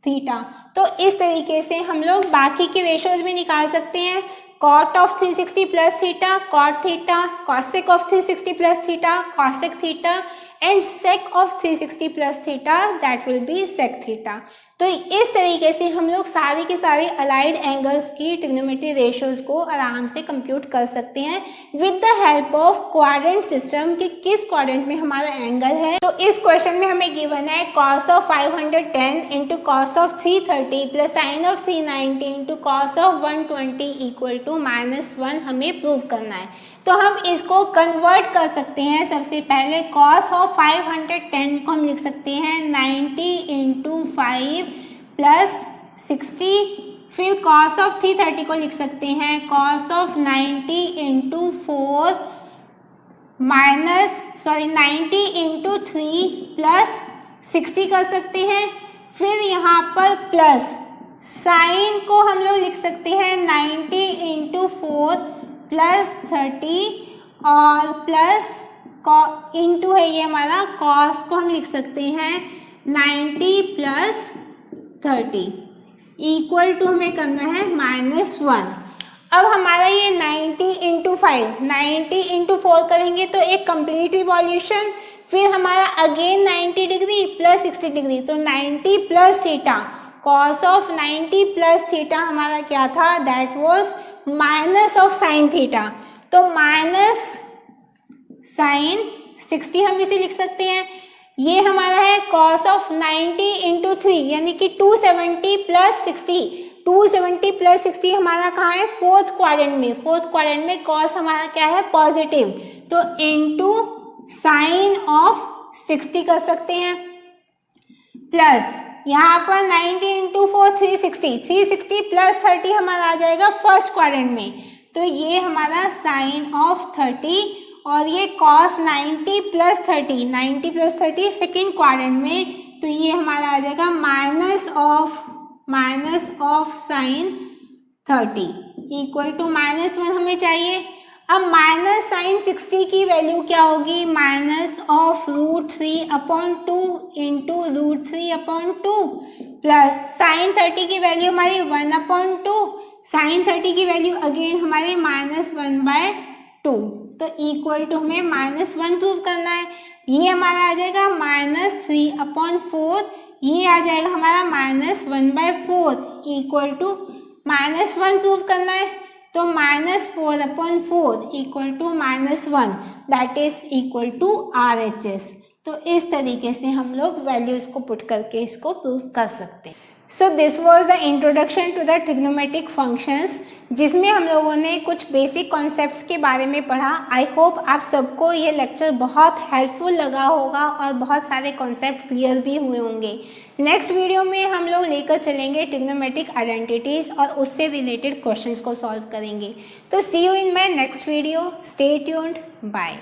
theta. तो इस तरीके से हम लोग बाकी के रेशोज भी निकाल सकते हैं, cot of 360 plus theta cot theta, cosec of 360 plus theta cosec theta, and sec of 360 plus theta that will be sec theta. तो इस तरीके से हम लोग सारे के सारे अलाइड एंगल्स की ट्रिग्नोमेट्री रेशियोज को आराम से कंप्यूट कर सकते हैं with the help of quadrant system कि किस क्वाड्रेंट में हमारा एंगल है। तो इस क्वेश्चन में हमें गिवन है cos of 510 into cos of 330 plus sine of 390 into cos of 120 equal to -1 हमें प्रूव करना है। तो हम इसको कन्वर्ट कर सकते हैं। सबसे पहले cos ऑफ 510 को हम लिख सकते हैं 90 इंटू 5 प्लस 60, फिर cos ऑफ 330 को लिख सकते हैं cos of 90 into 4 90 into 3 plus 60 कर सकते हैं। फिर यहाँ पर प्लस साइन को हम लोग लिख सकते हैं 90 इंटू 4 प्लस 30 और प्लस इंटू है ये हमारा cos को हम लिख सकते हैं 90 प्लस 30 इक्वल टू हमें करना है -1। अब हमारा ये 90 इंटू 5 90 इंटू 4 करेंगे तो एक कंप्लीट रिवॉल्यूशन, फिर हमारा अगेन 90 डिग्री प्लस 60 डिग्री, तो 90 plus theta cos of 90 plus theta हमारा क्या था, that was minus of sine theta. तो माइनस साइन 60 हम इसे लिख सकते हैं। ये हमारा है cos ऑफ 90 इंटू 3 यानी कि 270 प्लस 60। 270 प्लस 60 हमारा कहाँ है, फोर्थ क्वाड्रेंट में। फोर्थ क्वाड्रेंट में cos हमारा क्या है, पॉजिटिव, तो इंटू साइन ऑफ 60 कर सकते हैं। प्लस यहाँ पर 90 इंटू 4 360 प्लस 30 हमारा आ जाएगा फर्स्ट क्वाड्रेंट में, तो ये हमारा साइन ऑफ 30 और ये cos 90 प्लस 30 सेकेंड क्वाड्रेंट में, तो ये हमारा आ जाएगा minus of sine 30 equal to -1 हमें चाहिए। अब माइनस साइन 60 की वैल्यू क्या होगी, minus of √3/2 into √3/2 plus sign 30 की वैल्यू हमारी 1/2, साइन 30 की वैल्यू अगेन हमारे -1/2, तो इक्वल टू हमें -1 प्रूव करना है। ये हमारा आ जाएगा -3/4, ये आ जाएगा हमारा -1/4 इक्वल टू -1 प्रूव करना है, तो -4/4 equal to -1 that is equal to RHS। तो इस तरीके से हम लोग वैल्यूज को पुट करके इसको प्रूव कर सकते हैं। So this was the introduction to the trigonometric functions, जिसमें हम लोगों ने कुछ बेसिक कॉन्सेप्ट्स के बारे में पढ़ा। आई होप आप सबको ये लेक्चर बहुत हेल्पफुल लगा होगा और बहुत सारे कॉन्सेप्ट क्लियर भी हुए होंगे। नेक्स्ट वीडियो में हम लोग लेकर चलेंगे ट्रिग्नोमेट्रिक आइडेंटिटीज और उससे रिलेटेड क्वेश्चंस को सॉल्व करेंगे। तो see you in my next video, stay tuned, bye.